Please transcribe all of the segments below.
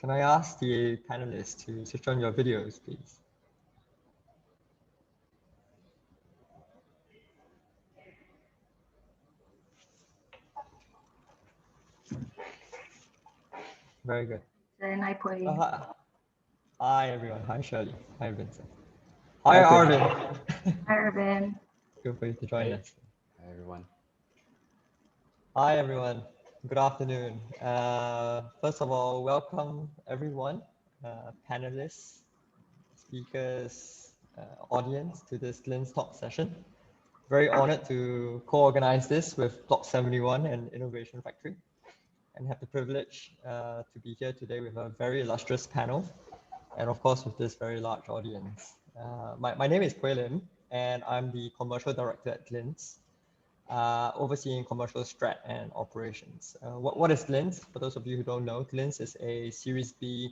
Can I ask the panelists to switch on your videos, please? Very good. Hi, Pauline. Hi, everyone. Hi, Shirley. Hi, Vincent. Hi, Arvin. Hi, Arvin. Good for you to join us. Hi, everyone. Hi, everyone. Good afternoon. First of all, welcome, everyone, panelists, speakers, audience to this Glints Talk session. Very honored to co-organize this with Block 71 and Innovation Factory, and have the privilege to be here today with a very illustrious panel, and of course with this very large audience. My name is Pui Lim, and I'm the Commercial Director at Glints, overseeing commercial strat and operations. What is Glints? For those of you who don't know, Glints is a Series B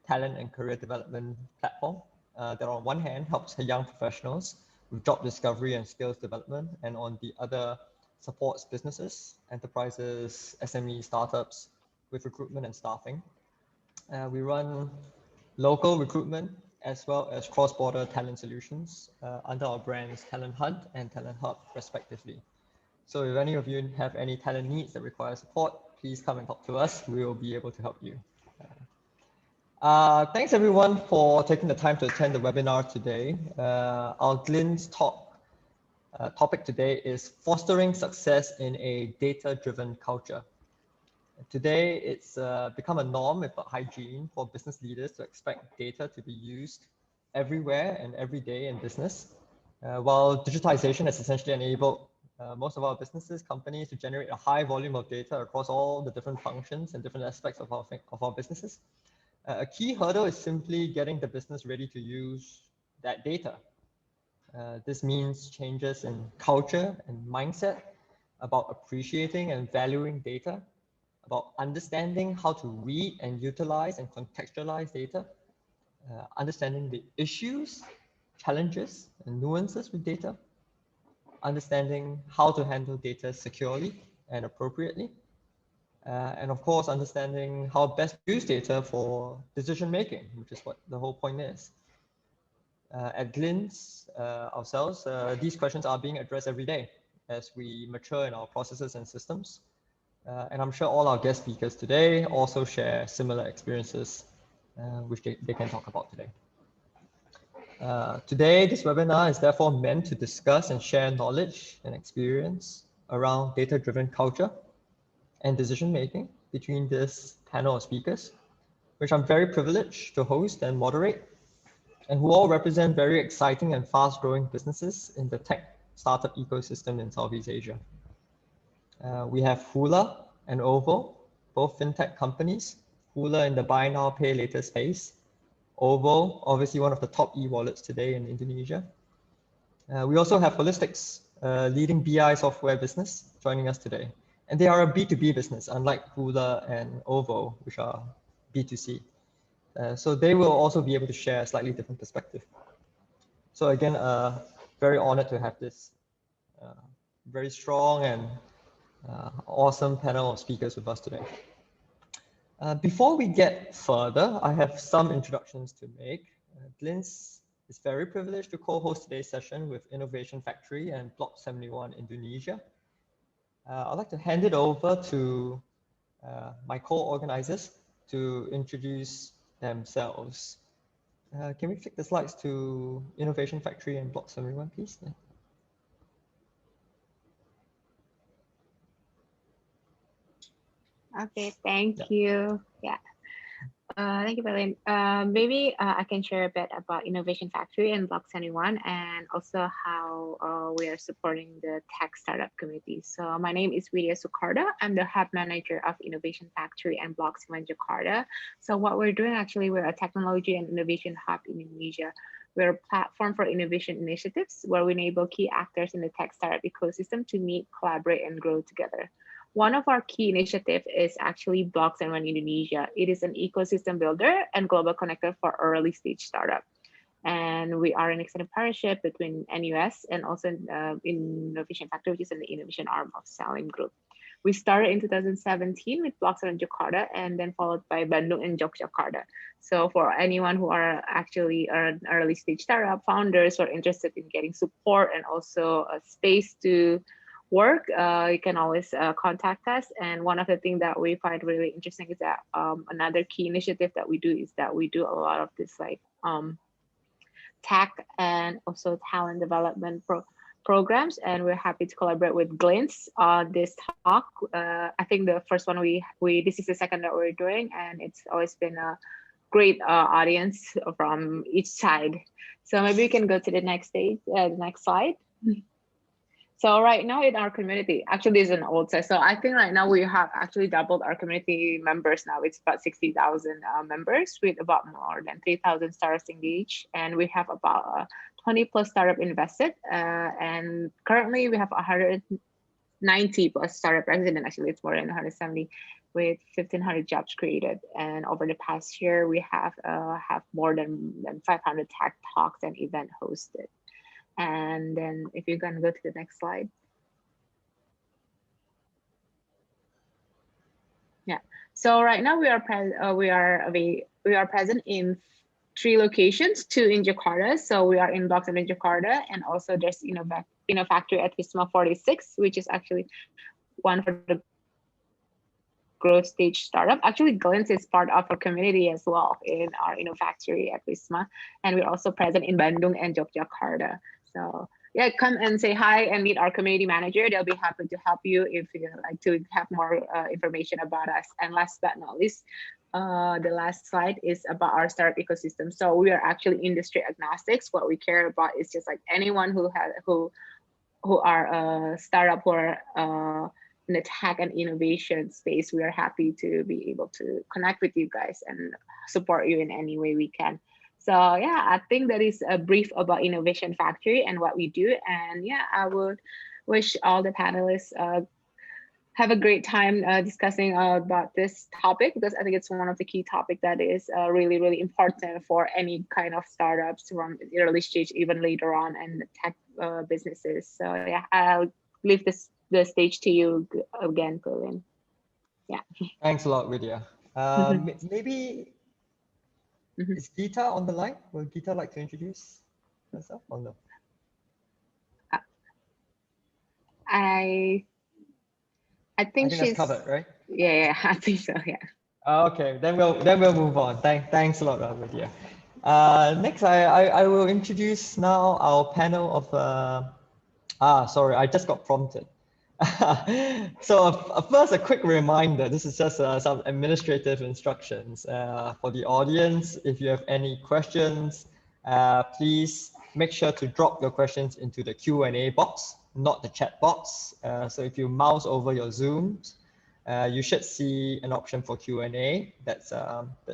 talent and career development platform that on one hand helps young professionals with job discovery and skills development, and on the other supports businesses, enterprises, SME startups with recruitment and staffing. We run local recruitment as well as cross-border talent solutions under our brands Talent Hunt and Talent Hub respectively. So if any of you have any talent needs that require support, please come and talk to us. We will be able to help you. Thanks everyone for taking the time to attend the webinar today. Our Glints Talk topic today is fostering success in a data-driven culture. Today, it's become a norm, if not hygiene, for business leaders to expect data to be used everywhere and every day in business. While digitization has essentially enabled most of our businesses, companies to generate a high volume of data across all the different functions and different aspects of our businesses. A key hurdle is simply getting the business ready to use that data. This means changes in culture and mindset about appreciating and valuing data, about understanding how to read and utilize and contextualize data, understanding the issues, challenges, and nuances with data, understanding how to handle data securely and appropriately, and of course, understanding how best to use data for decision making, which is what the whole point is. At Glints ourselves, these questions are being addressed every day as we mature in our processes and systems. And I'm sure all our guest speakers today also share similar experiences, which they can talk about today. Today, this webinar is therefore meant to discuss and share knowledge and experience around data-driven culture and decision-making between this panel of speakers, which I'm very privileged to host and moderate, and who all represent very exciting and fast-growing businesses in the tech startup ecosystem in Southeast Asia. We have Hula and Ovo, both fintech companies. Hula in the buy now, pay later space. Ovo, obviously one of the top e-wallets today in Indonesia. We also have Holistics, leading BI software business, joining us today. And they are a B2B business, unlike Hula and Ovo, which are B2C. So they will also be able to share a slightly different perspective. So again, very honored to have this very strong and awesome panel of speakers with us today. Before we get further, I have some introductions to make. Glints is very privileged to co-host today's session with Innovation Factory and Block 71 Indonesia. I'd like to hand it over to my co-organizers to introduce themselves. Can we flick the slides to Innovation Factory and Block 71, please? Yeah. Okay, thank you. Yeah. Thank you, Berlin. Maybe I can share a bit about Innovation Factory and Block 71 and also how we are supporting the tech startup community. So my name is Widya Sukarda. I'm the hub manager of Innovation Factory and Block 71 Jakarta. So what we're doing actually, we're a technology and innovation hub in Indonesia. We're a platform for innovation initiatives where we enable key actors in the tech startup ecosystem to meet, collaborate, and grow together. One of our key initiatives is actually Block 71 Indonesia. It is an ecosystem builder and global connector for early stage startup. And we are an extended partnership between NUS and also Innovation Factory, which is an innovation arm of Salim Group. We started in 2017 with Blocks in Jakarta, and then followed by Bandung and Yogyakarta. So for anyone who are actually an early stage startup founders or interested in getting support and also a space to work, you can always contact us. And one of the things that we find really interesting is that another key initiative that we do is that we do a lot of this like tech and also talent development programs, and we're happy to collaborate with Glints on this talk. I think the first one we this is the second that we're doing, and it's always been a great audience from each side. So maybe we can go to the next stage, the next slide. So right now in our community, actually this is an old set. So I think right now we have actually doubled our community members now. It's about 60,000 members with about more than 3,000 startups engaged. And we have about 20 plus startup invested. And currently we have 190 plus startup resident. Actually, it's more than 170 with 1,500 jobs created. And over the past year, we have more than 500 tech talks and event hosted. And then if you can go to the next slide. Yeah. So right now we are present in 3 locations, 2 in Jakarta. So we are in Blocks in Jakarta, and also there's Factory at Wisma 46, which is actually one for the growth stage startup. Actually, Glints is part of our community as well in our Factory at Wisma, and we're also present in Bandung and Yogyakarta. So yeah, come and say hi and meet our community manager. They'll be happy to help you if you like to have more information about us. And last but not least, the last slide is about our startup ecosystem. So we are actually industry agnostics. What we care about is just like anyone who are a startup who are in the tech and innovation space. We are happy to be able to connect with you guys and support you in any way we can. So yeah, I think that is a brief about Innovation Factory and what we do. And yeah, I would wish all the panelists have a great time discussing about this topic, because I think it's one of the key topics that is really, really important for any kind of startups from the early stage, even later on, and tech businesses. So yeah, I'll leave the stage to you again, Colin. Yeah. Thanks a lot, Vidya. Maybe is Geeta on the line? Would Geeta like to introduce herself or no? I think she's that's covered, right? Yeah, I think so. Yeah. Okay, then we'll move on. Thanks a lot, Vidya. Next, I will introduce now our panel of. Sorry, I just got prompted. So first, a quick reminder. This is just some administrative instructions for the audience. If you have any questions, please make sure to drop your questions into the Q&A box, not the chat box. So if you mouse over your Zooms, you should see an option for Q&A that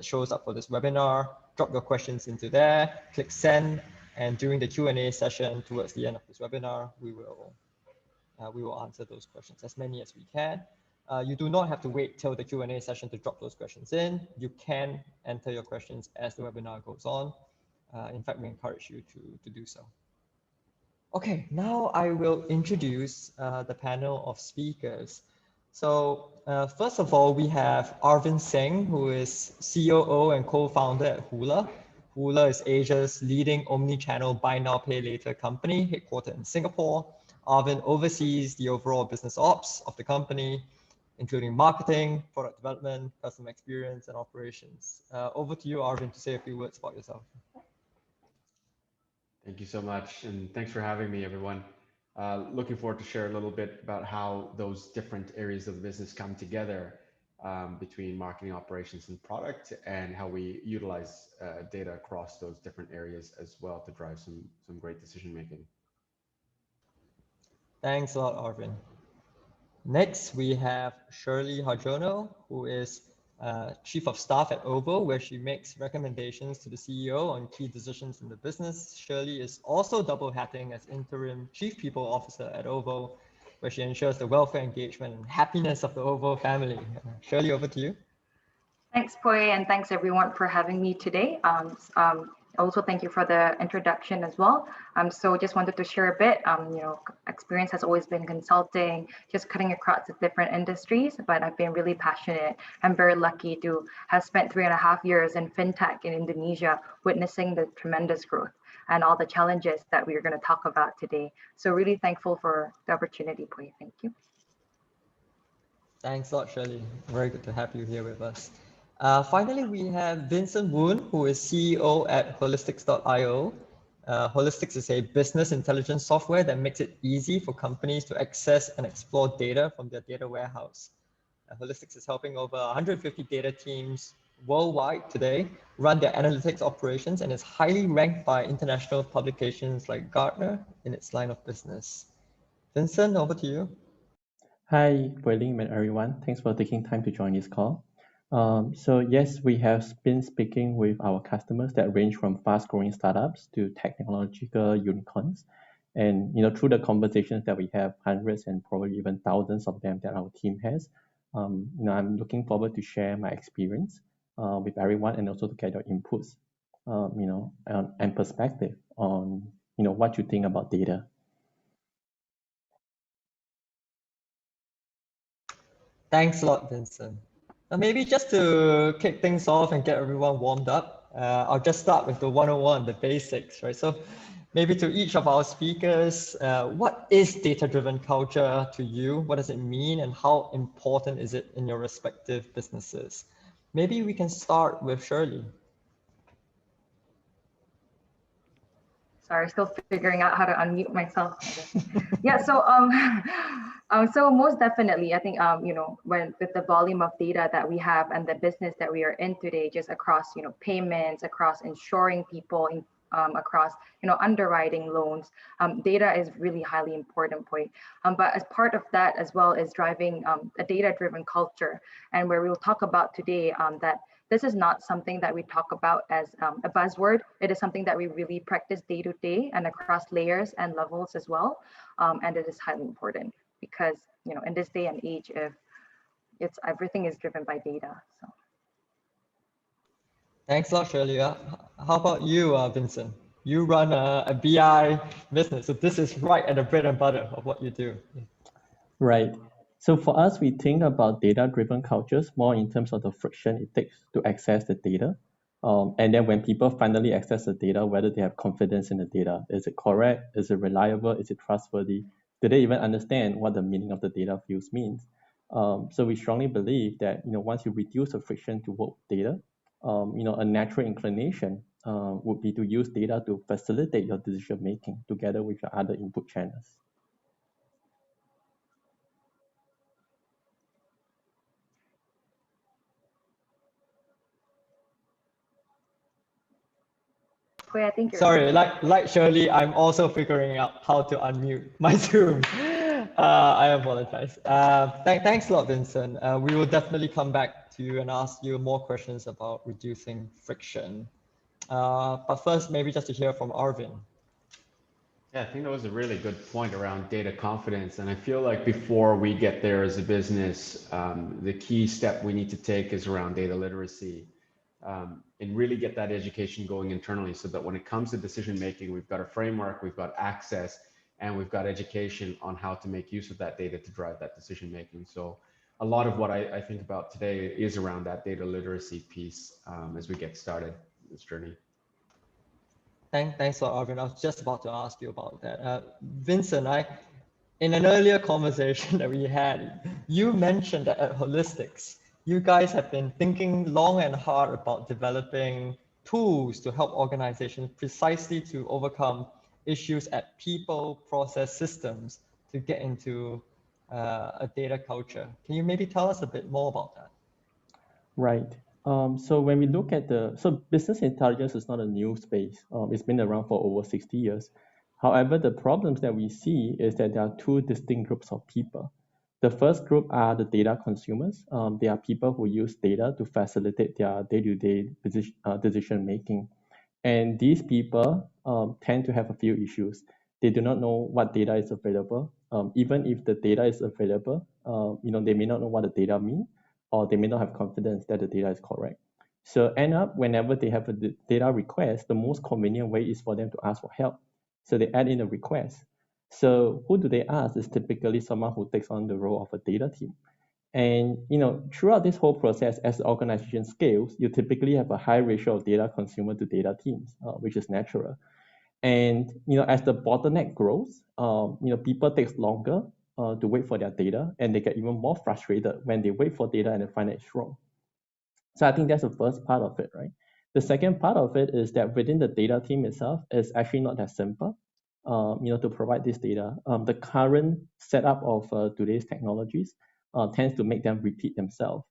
shows up for this webinar. Drop your questions into there, click send, and during the Q&A session towards the end of this webinar, we will answer those questions, as many as we can. You do not have to wait till the Q&A session to drop those questions in. You can enter your questions as the webinar goes on. In fact, we encourage you to do so. Okay, now I will introduce the panel of speakers. So first of all, we have Arvind Singh, who is COO and co-founder at Hula. Hula is Asia's leading omni-channel buy now, pay later company headquartered in Singapore. Arvind oversees the overall business ops of the company, including marketing, product development, customer experience, and operations. Over to you, Arvind, to say a few words about yourself. Thank you so much, and thanks for having me, everyone. Looking forward to share a little bit about how those different areas of the business come together between marketing, operations, and product, and how we utilize data across those different areas as well to drive some great decision making. Thanks a lot, Arvind. Next, we have Shirley Harjono, who is Chief of Staff at OVO, where she makes recommendations to the CEO on key decisions in the business. Shirley is also double hatting as Interim Chief People Officer at OVO, where she ensures the welfare, engagement, and happiness of the OVO family. Shirley, over to you. Thanks, Poi, and thanks everyone for having me today. Also, thank you for the introduction as well. So just wanted to share a bit. Experience has always been consulting, just cutting across the different industries, but I've been really passionate. I'm very lucky to have spent 3.5 years in fintech in Indonesia, witnessing the tremendous growth and all the challenges that we are going to talk about today. So really thankful for the opportunity, Pui. Thank you. Thanks a lot, Shirley. Very good to have you here with us. Finally, we have Vincent Woon, who is CEO at Holistics.io. Holistics is a business intelligence software that makes it easy for companies to access and explore data from their data warehouse. Holistics is helping over 150 data teams worldwide today run their analytics operations and is highly ranked by international publications like Gartner in its line of business. Vincent, over to you. Hi, Weling and everyone. Thanks for taking time to join this call. So yes, we have been speaking with our customers that range from fast-growing startups to technological unicorns. And through the conversations that we have, hundreds and probably even thousands of them that our team has, I'm looking forward to share my experience with everyone and also to get your inputs, and perspective on what you think about data. Thanks a lot, Vincent. Now, maybe just to kick things off and get everyone warmed up, I'll just start with the 101, the basics, right? So maybe to each of our speakers, what is data-driven culture to you? What does it mean and how important is it in your respective businesses? Maybe we can start with Shirley. Sorry, still figuring out how to unmute myself. Yeah, so most definitely, I think when with the volume of data that we have and the business that we are in today, just across payments, across insuring people, across underwriting loans, data is really highly important point. But as part of that as well is driving a data-driven culture, and where we will talk about today that this is not something that we talk about as a buzzword. It is something that we really practice day to day and across layers and levels as well. And it is highly important because, in this day and age, if everything is driven by data. So. Thanks a lot, Shirley. How about you, Vincent? You run a BI business, so this is right at the bread and butter of what you do. Right. So for us, we think about data-driven cultures more in terms of the friction it takes to access the data. And then when people finally access the data, whether they have confidence in the data, is it correct? Is it reliable? Is it trustworthy? Do they even understand what the meaning of the data fields means? So we strongly believe that once you reduce the friction to work with data, a natural inclination would be to use data to facilitate your decision making together with your other input channels. Wait, I think you're Sorry, like Shirley, I'm also figuring out how to unmute my Zoom. I apologize. Thanks a lot, Vincent. We will definitely come back to you and ask you more questions about reducing friction. But first, maybe just to hear from Arvin. Yeah, I think that was a really good point around data confidence. And I feel like before we get there as a business, the key step we need to take is around data literacy, and really get that education going internally so that when it comes to decision making, we've got a framework, we've got access, and we've got education on how to make use of that data to drive that decision making. So a lot of what I think about today is around that data literacy piece as we get started in this journey. Thanks a lot, Arvin. I was just about to ask you about that. Vincent, in an earlier conversation that we had, you mentioned that at Holistics, you guys have been thinking long and hard about developing tools to help organizations precisely to overcome issues at people, process, systems to get into a data culture. Can you maybe tell us a bit more about that? Right. So when we look at so business intelligence is not a new space. It's been around for over 60 years. However, the problems that we see is that there are two distinct groups of people. The first group are the data consumers. They are people who use data to facilitate their day-to-day decision making. And these people tend to have a few issues. They do not know what data is available. Even if the data is available, they may not know what the data means, or they may not have confidence that the data is correct. So end up, whenever they have a data request, the most convenient way is for them to ask for help. So they add in a request. So who do they ask is typically someone who takes on the role of a data team. And throughout this whole process, as the organization scales, you typically have a high ratio of data consumer to data teams, which is natural. And as the bottleneck grows, people takes longer to wait for their data, and they get even more frustrated when they wait for data and they find it's wrong. So I think that's the first part of it, right? The second part of it is that within the data team itself, it's actually not that simple, to provide this data. The current setup of today's technologies tends to make them repeat themselves,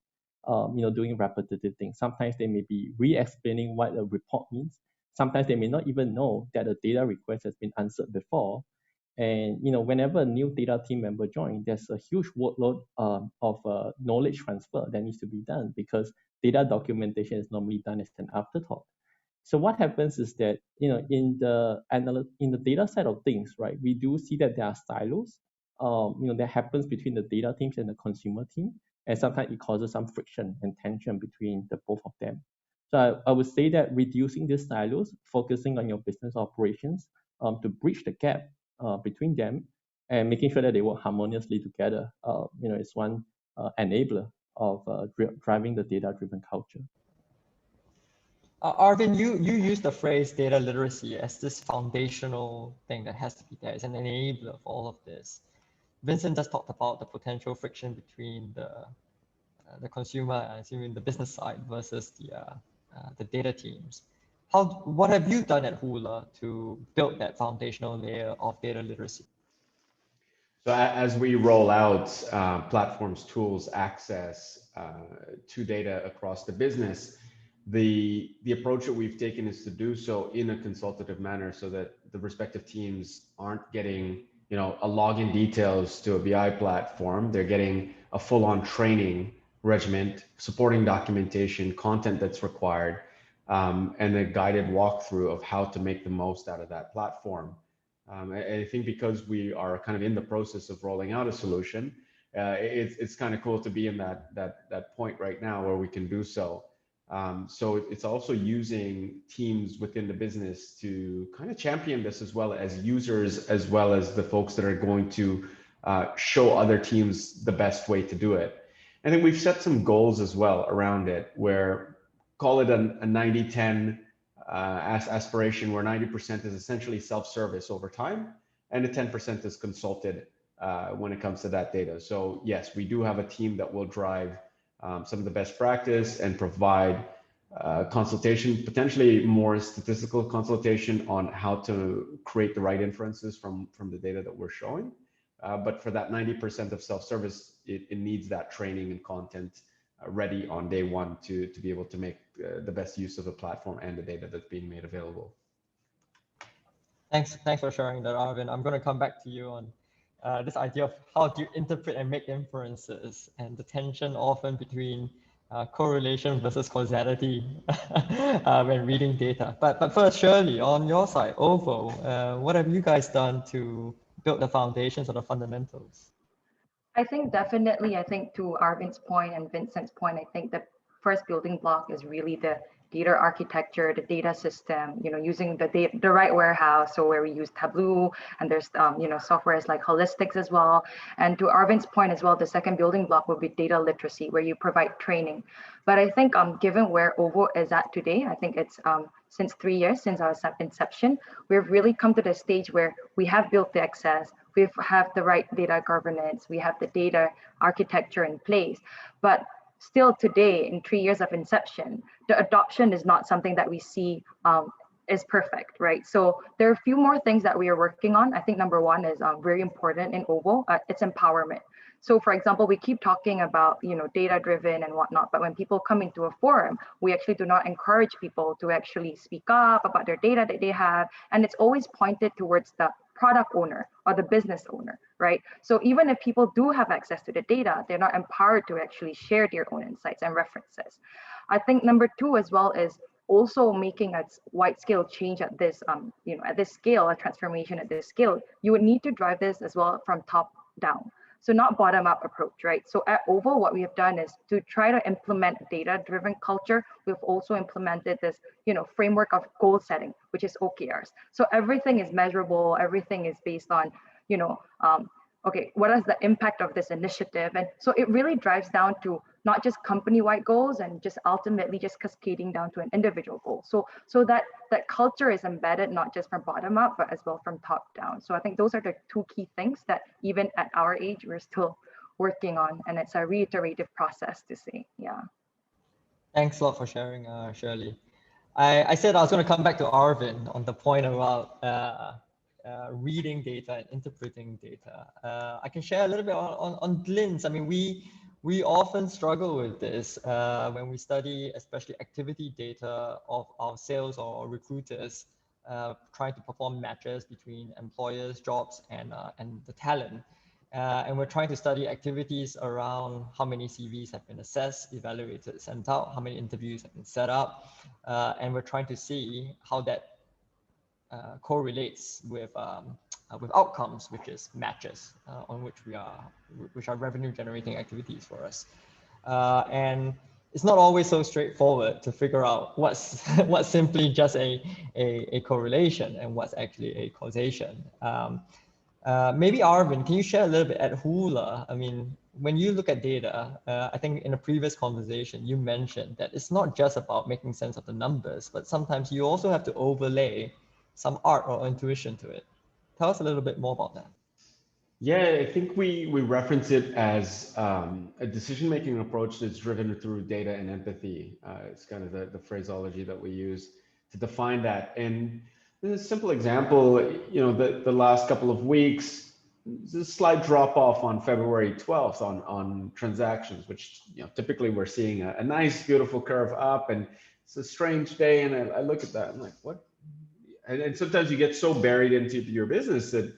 doing repetitive things. Sometimes they may be re-explaining what a report means. Sometimes they may not even know that a data request has been answered before. And whenever a new data team member joins, there's a huge workload of knowledge transfer that needs to be done, because data documentation is normally done as an afterthought. So what happens is that in the data side of things, right, we do see that there are silos that happens between the data teams and the consumer team, and sometimes it causes some friction and tension between the both of them. So I would say that reducing these silos, focusing on your business operations to bridge the gap between them, and making sure that they work harmoniously together, is one enabler of driving the data-driven culture. Arvin, you use the phrase data literacy as this foundational thing that has to be there. It's an enabler for all of this. Vincent just talked about the potential friction between the consumer, assuming the business side, versus the data teams. What have you done at Hula to build that foundational layer of data literacy? So as we roll out platforms, tools, access to data across the business, the approach that we've taken is to do so in a consultative manner, so that the respective teams aren't getting a login details to a BI platform. They're getting a full-on training regimen, supporting documentation, content that's required, and a guided walkthrough of how to make the most out of that platform. I think because we are kind of in the process of rolling out a solution, it's kind of cool to be in that point right now where we can do so. So it's also using teams within the business to kind of champion this, as well as users, as well as the folks that are going to show other teams the best way to do it. And then we've set some goals as well around it, where call it a 90-10 aspiration, where 90% is essentially self-service over time, and the 10% is consulted when it comes to that data. So yes, we do have a team that will drive some of the best practice and provide consultation, potentially more statistical consultation on how to create the right inferences from the data that we're showing. But for that 90% of self-service, it needs that training and content ready on day one to be able to make the best use of the platform and the data that's being made available. Thanks for sharing that, Arvin. I'm going to come back to you on this idea of how do you interpret and make inferences, and the tension often between correlation versus causality when reading data. But first, Shirley, on your side, OVO, what have you guys done to build the foundations or the fundamentals? I think definitely, I think to Arvin's point and Vincent's point, I think the first building block is really the data architecture, the data system, using the right warehouse. So where we use Tableau, and there's, softwares like Holistics as well. And to Arvin's point as well, the second building block would be data literacy, where you provide training. But I think given where OVO is at today, I think it's since 3 years, since our inception, we've really come to the stage where we have built the access, we have the right data governance, we have the data architecture in place. But still today, in 3 years of inception, the adoption is not something that we see is perfect, right? So there are a few more things that we are working on. I think number one is very important in OVO, it's empowerment. So for example, we keep talking about, data driven and whatnot, but when people come into a forum, we actually do not encourage people to actually speak up about their data that they have. And it's always pointed towards the product owner or the business owner, right? So even if people do have access to the data, they're not empowered to actually share their own insights and references. I think number two as well is also making a wide scale change at this, at this scale, a transformation at this scale. You would need to drive this as well from top down. So not bottom-up approach, right? So at OVO, what we have done is to try to implement data-driven culture. We've also implemented this, framework of goal setting, which is OKRs. So everything is measurable. Everything is based on, okay, what is the impact of this initiative? And so it really drives down to not just company-wide goals and just ultimately just cascading down to an individual goal. So that culture is embedded not just from bottom up, but as well from top down. So I think those are the two key things that even at our age, we're still working on. And it's a reiterative process to say, yeah. Thanks a lot for sharing, Shirley. I said I was going to come back to Arvin on the point about reading data and interpreting data. I can share a little bit on Glints. I mean, we often struggle with this when we study, especially activity data of our sales or recruiters trying to perform matches between employers, jobs, and the talent. And we're trying to study activities around how many CVs have been assessed, evaluated, sent out, how many interviews have been set up, and we're trying to see how that correlates with outcomes, which is matches on which are revenue generating activities for us. And it's not always so straightforward to figure out what's simply just a correlation and what's actually a causation. Maybe Arvin, can you share a little bit at Hula? I mean, when you look at data, I think in a previous conversation, you mentioned that it's not just about making sense of the numbers, but sometimes you also have to overlay some art or intuition to it. Tell us a little bit more about that. Yeah, I think we reference it as a decision-making approach that's driven through data and empathy. It's kind of the phraseology that we use to define that. And a simple example, the last couple of weeks, there's a slight drop off on February 12th on transactions, which typically we're seeing a nice, beautiful curve up, and it's a strange day. And I look at that, I'm like, what? And sometimes you get so buried into your business that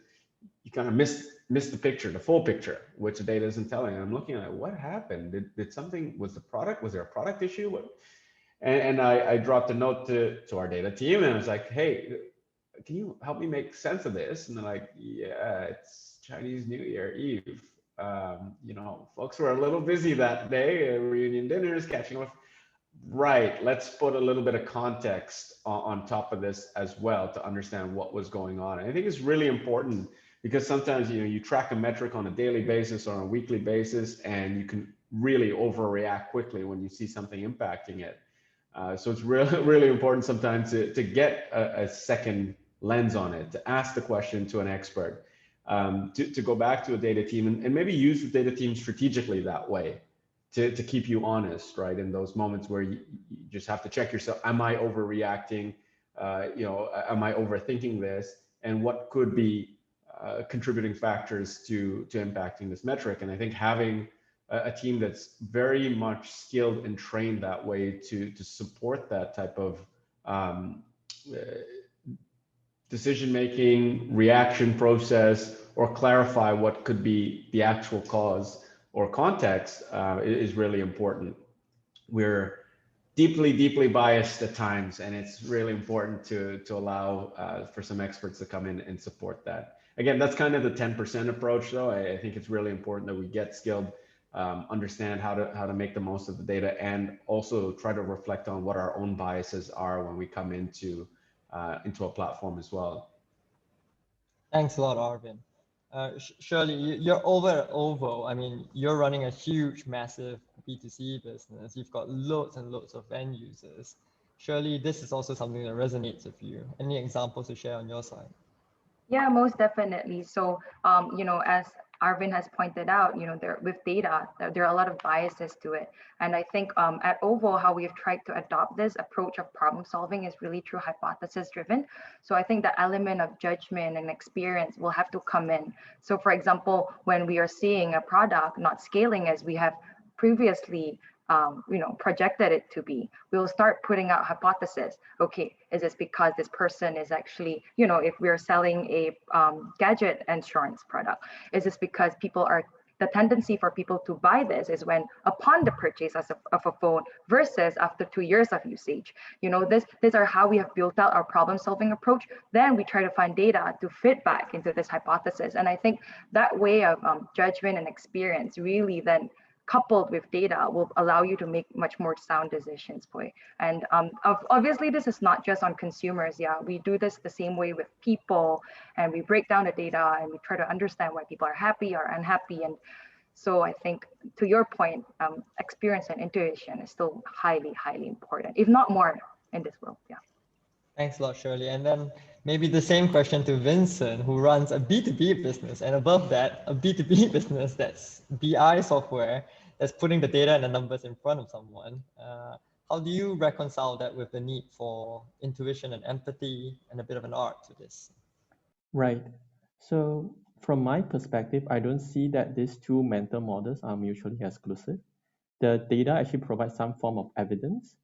you kind of miss the picture, the full picture, which the data isn't telling. And I'm looking at what happened. Did something, was there a product issue? And I dropped a note to our data team, and I was like, hey, can you help me make sense of this? And they're like, yeah, it's Chinese New Year Eve. Folks were a little busy that day, reunion dinners, catching up. Right, let's put a little bit of context on top of this as well to understand what was going on. And I think it's really important because sometimes you track a metric on a daily basis or on a weekly basis, and you can really overreact quickly when you see something impacting it. So it's really important sometimes to get a second lens on it, to ask the question to an expert, to go back to a data team and maybe use the data team strategically that way. To keep you honest, right? In those moments where you just have to check yourself, am I overreacting? Am I overthinking this? And what could be contributing factors to impacting this metric? And I think having a team that's very much skilled and trained that way to support that type of decision-making, reaction process, or clarify what could be the actual cause or context is really important. We're deeply biased at times, and it's really important to allow for some experts to come in and support that. Again, that's kind of the 10% approach, though. I think it's really important that we get skilled, understand how to make the most of the data, and also try to reflect on what our own biases are when we come into a platform as well. Thanks a lot, Arvin. Shirley, you're over at OVO. I mean, you're running a huge, massive B2C business. You've got loads and loads of end users. Surely this is also something that resonates with you. Any examples to share on your side? Yeah, most definitely. So, as Arvin has pointed out, with data, there are a lot of biases to it. And I think at OVO, how we've tried to adopt this approach of problem solving is really through hypothesis driven. So I think the element of judgment and experience will have to come in. So for example, when we are seeing a product not scaling as we have previously projected it to be, we'll start putting out hypotheses. Okay, is this because this person is actually, if we're selling a gadget insurance product, is this because people are the tendency for people to buy this is when upon the purchase of a phone versus after 2 years of usage. These are how we have built out our problem solving approach. Then we try to find data to fit back into this hypothesis. And I think that way of judgment and experience really then coupled with data will allow you to make much more sound decisions. And obviously this is not just on consumers. Yeah, we do this the same way with people, and we break down the data and we try to understand why people are happy or unhappy. And so I think to your point, experience and intuition is still highly, highly important, if not more in this world. Yeah. Thanks a lot, Shirley. And then maybe the same question to Vincent, who runs a B2B business, and above that, a B2B business that's BI software that's putting the data and the numbers in front of someone. How do you reconcile that with the need for intuition and empathy and a bit of an art to this? Right. So from my perspective, I don't see that these two mental models are mutually exclusive. The data actually provides some form of evidence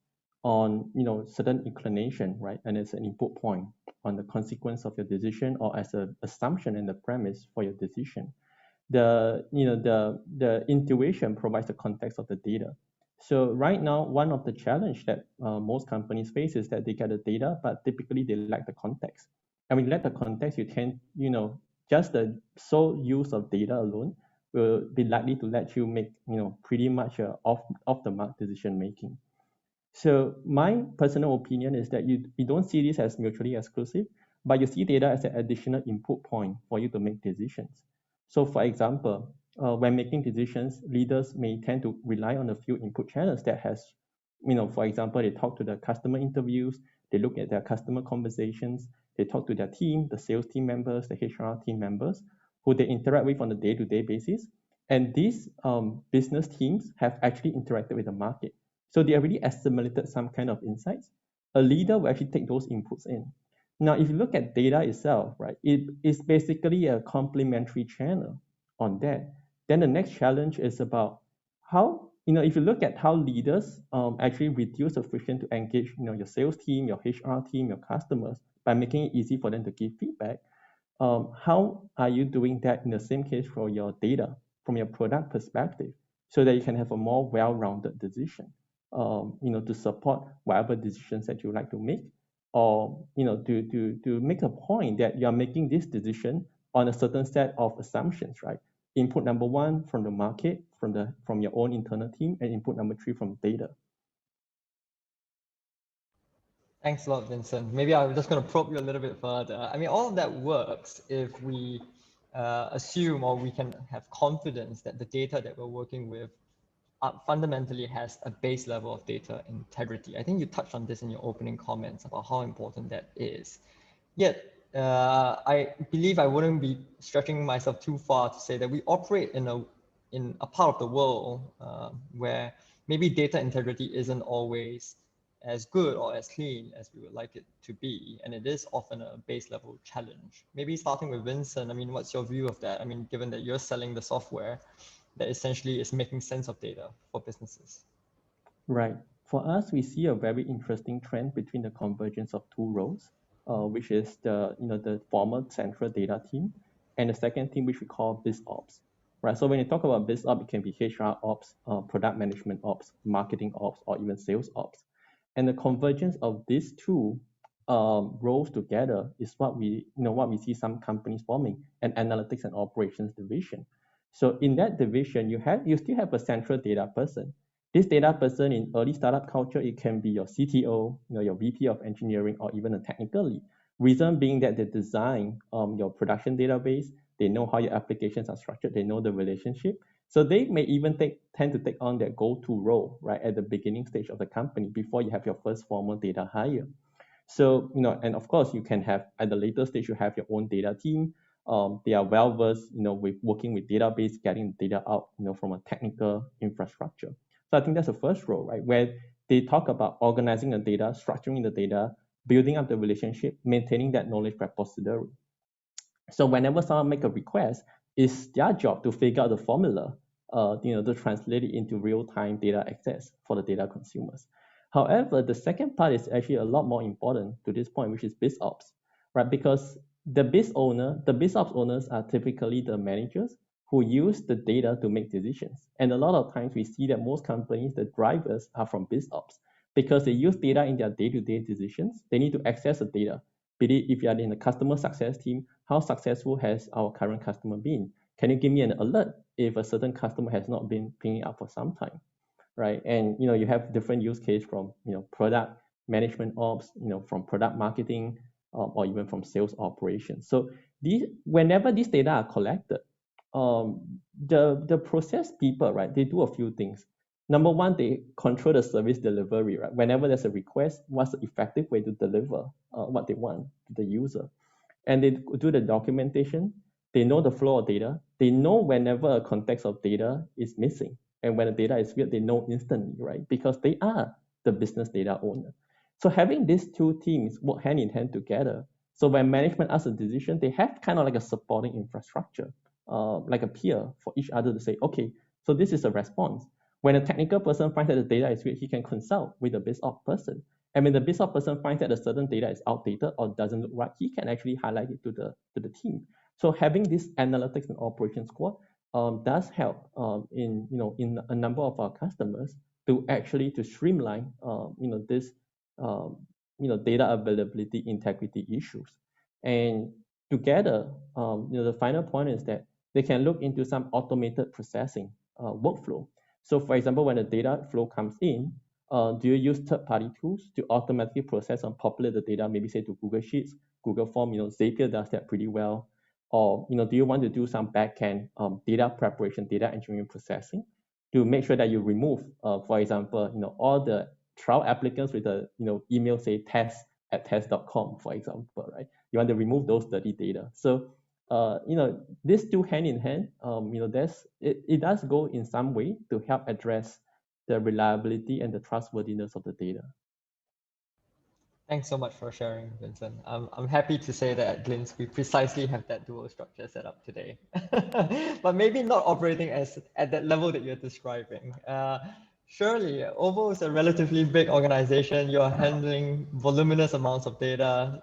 on certain inclination, right? And it's an input point on the consequence of your decision or as an assumption and the premise for your decision. The intuition provides the context of the data. So right now, one of the challenge that most companies face is that they get the data, but typically they lack the context. And when you lack the context, you can, just the sole use of data alone will be likely to let you make, pretty much off the mark decision making. So my personal opinion is that you don't see this as mutually exclusive, but you see data as an additional input point for you to make decisions. So for example, when making decisions, leaders may tend to rely on a few input channels that has, for example, they talk to the customer interviews, they look at their customer conversations, they talk to their team, the sales team members, the HR team members, who they interact with on a day-to-day basis. And these business teams have actually interacted with the market. So they already assimilated some kind of insights. A leader will actually take those inputs in. Now, if you look at data itself, right, it is basically a complementary channel on that. Then the next challenge is about how, if you look at how leaders actually reduce the friction to engage, your sales team, your HR team, your customers by making it easy for them to give feedback. How are you doing that in the same case for your data from your product perspective so that you can have a more well-rounded decision? To support whatever decisions that you like to make, or to make a point that you are making this decision on a certain set of assumptions, right? Input number one from the market, from your own internal team, and input number three from data. Thanks a lot, Vincent. Maybe I'm just going to probe you a little bit further. I mean, all of that works if we assume, or we can have confidence that the data that we're working with fundamentally has a base level of data integrity. I think you touched on this in your opening comments about how important that is. Yet, I believe I wouldn't be stretching myself too far to say that we operate in a part of the world where maybe data integrity isn't always as good or as clean as we would like it to be. And it is often a base level challenge. Maybe starting with Vincent, I mean, what's your view of that? I mean, given that you're selling the software that essentially is making sense of data for businesses. Right. For us, we see a very interesting trend between the convergence of two roles, which is the former central data team and the second team, which we call BizOps. Right. So when you talk about BizOps, it can be HR ops, product management ops, marketing ops, or even sales ops. And the convergence of these two roles together is what we see some companies forming, an analytics and operations division. So in that division, you still have a central data person. This data person in early startup culture, it can be your CTO, your VP of engineering, or even a technical lead. Reason being that they design your production database, they know how your applications are structured, they know the relationship. So they may even tend to take on that go-to role right at the beginning stage of the company before you have your first formal data hire. So, and of course, you can have at the later stage, you have your own data team. They are well versed, with working with database, getting data out, from a technical infrastructure. So I think that's the first role, right, where they talk about organizing the data, structuring the data, building up the relationship, maintaining that knowledge repository. So whenever someone make a request, it's their job to figure out the formula, to translate it into real-time data access for the data consumers. However, the second part is actually a lot more important to this point, which is BizOps, right? Because the BizOps owners are typically the managers who use the data to make decisions. And a lot of times we see that most companies, the drivers are from BizOps because they use data in their day-to-day decisions. They need to access the data. Be it if you are in the customer success team, how successful has our current customer been? Can you give me an alert if a certain customer has not been picking up for some time, right? And you have different use case from product management ops, from product marketing, or even from sales operations. So whenever these data are collected, the process people, right, they do a few things. Number one, they control the service delivery, right? Whenever there's a request, what's the effective way to deliver what they want to the user? And they do the documentation. They know the flow of data. They know whenever a context of data is missing. And when the data is weird, they know instantly, right? Because they are the business data owner. So having these two teams work hand in hand together. So when management asks a decision, they have kind of like a supporting infrastructure, like a peer for each other to say, okay, so this is a response. When a technical person finds that the data is weird, he can consult with the BizOps person. And when the BizOps person finds that a certain data is outdated or doesn't look right, he can actually highlight it to the team. So having this analytics and operations squad does help in a number of our customers to actually to streamline this data availability integrity issues. And together, the final point is that they can look into some automated processing workflow. So for example, when the data flow comes in, do you use third-party tools to automatically process and populate the data, maybe say to Google Sheets, Google Form? Zapier does that pretty well. Or do you want to do some backend data preparation, data engineering processing to make sure that you remove, for example, all the trial applicants with the email say test@test.com, for example, right? You want to remove those dirty data. So these two hand in hand, it does go in some way to help address the reliability and the trustworthiness of the data. Thanks so much for sharing, Vincent. I'm happy to say that at Glints, we precisely have that dual structure set up today, but maybe not operating at that level that you're describing. Surely, OVO is a relatively big organization. You're handling voluminous amounts of data.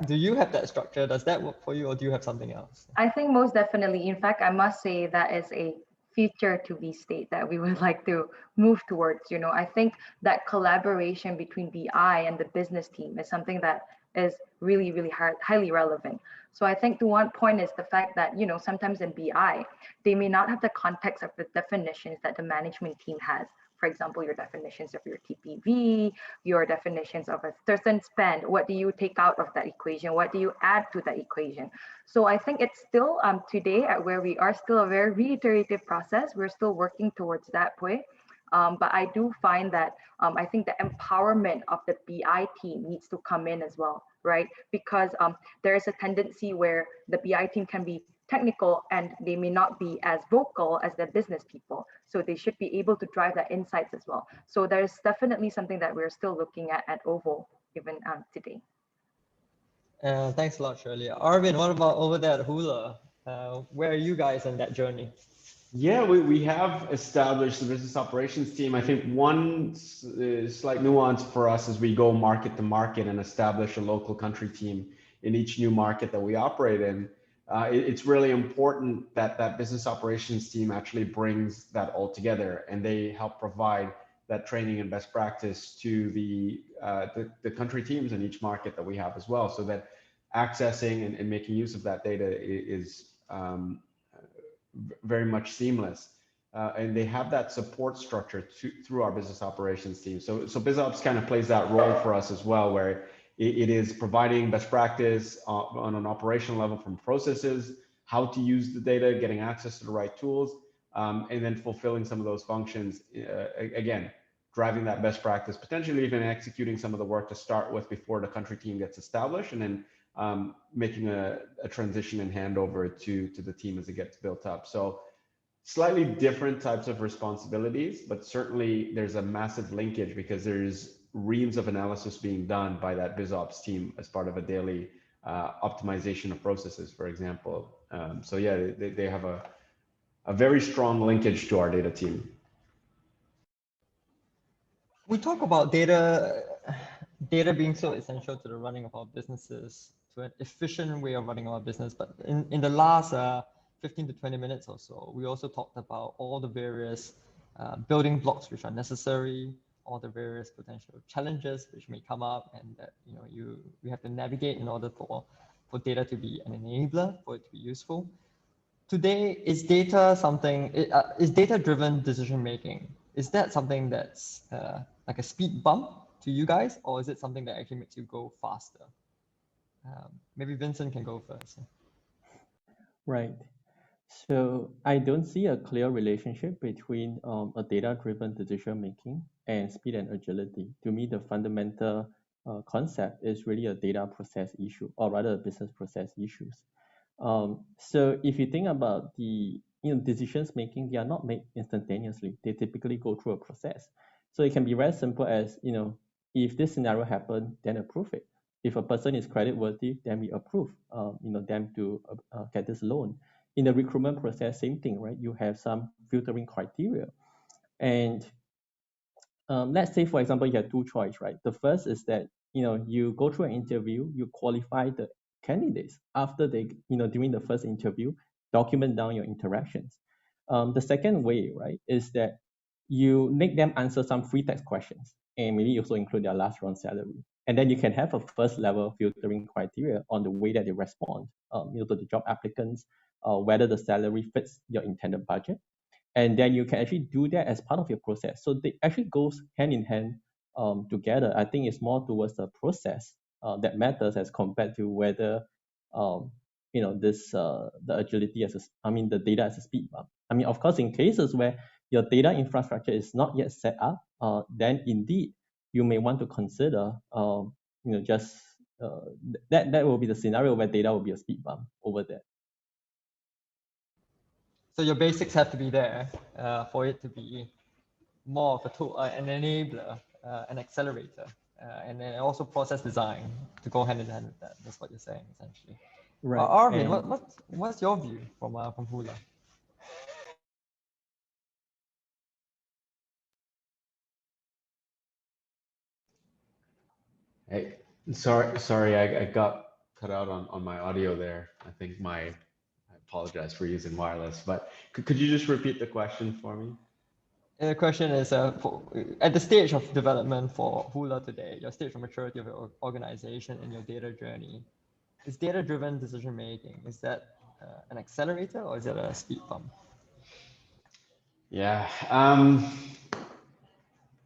Do you have that structure? Does that work for you, or do you have something else? I think most definitely. In fact, I must say that is a future to be state that we would like to move towards. I think that collaboration between BI and the business team is something that is really, really highly relevant. So I think the one point is the fact that, sometimes in BI, they may not have the context of the definitions that the management team has. For example, your definitions of your TPV, your definitions of a certain spend. What do you take out of that equation? What do you add to that equation? So I think it's still today at where we are still a very reiterative process. We're still working towards that point. But I do find that I think the empowerment of the BI team needs to come in as well, right? Because there is a tendency where the BI team can be technical and they may not be as vocal as the business people. So they should be able to drive that insights as well. So there's definitely something that we're still looking at OVO even today. Thanks a lot, Shirley. Arvin, what about over there at Hula? Where are you guys on that journey? Yeah, we have established the business operations team. I think one slight nuance for us as we go market to market and establish a local country team in each new market that we operate in. It's really important that that business operations team actually brings that all together, and they help provide that training and best practice to the country teams in each market that we have as well, so that accessing and making use of that data is very much seamless. And they have that support structure through our business operations team. So BizOps kind of plays that role for us as well, where it is providing best practice on an operational level from processes, how to use the data, getting access to the right tools, and then fulfilling some of those functions. Again, driving that best practice, potentially even executing some of the work to start with before the country team gets established, and then making a transition and handover to the team as it gets built up. So slightly different types of responsibilities, but certainly there's a massive linkage because there's reams of analysis being done by that BizOps team as part of a daily optimization of processes, for example. So yeah, they have a very strong linkage to our data team. We talk about data being so essential to the running of our businesses, to an efficient way of running our business. But in the last 15 to 20 minutes or so, we also talked about all the various building blocks which are necessary, all the various potential challenges which may come up, and that we have to navigate in order for data to be an enabler, for it to be useful. Today, is data something? Is data-driven decision making? Is that something that's like a speed bump to you guys, or is it something that actually makes you go faster? Maybe Vincent can go first. Right. So I don't see a clear relationship between a data-driven decision making and speed and agility. To me, the fundamental concept is really a data process issue, or rather a business process issues. So if you think about the decisions making, they are not made instantaneously. They typically go through a process. So it can be very simple as, if this scenario happened, then approve it. If a person is creditworthy, then we approve them to get this loan. In the recruitment process, same thing, right? You have some filtering criteria. And let's say, for example, you have two choices, right? The first is that, you go through an interview, you qualify the candidates after they, during the first interview, document down your interactions. The second way, right, is that you make them answer some free text questions and maybe also include their last round salary. And then you can have a first level filtering criteria on the way that they respond, to the job applicants, whether the salary fits your intended budget. And then you can actually do that as part of your process. So they actually goes hand in hand together. I think it's more towards the process that matters as compared to whether the agility the data as a speed bump. I mean, of course, in cases where your data infrastructure is not yet set up, then indeed you may want to consider that will be the scenario where data will be a speed bump over there. So your basics have to be there for it to be more of a tool, an enabler, an accelerator, and then also process design to go hand in hand with that. That's what you're saying, essentially. Right. Arvin, what's your view from Hula? Hey, sorry, I got cut out on my audio there. I apologize for using wireless, but could you just repeat the question for me? The question is, at the stage of development for Hula today, your stage of maturity of your organization and your data journey, is data-driven decision making, is that an accelerator or is it a speed bump? Yeah,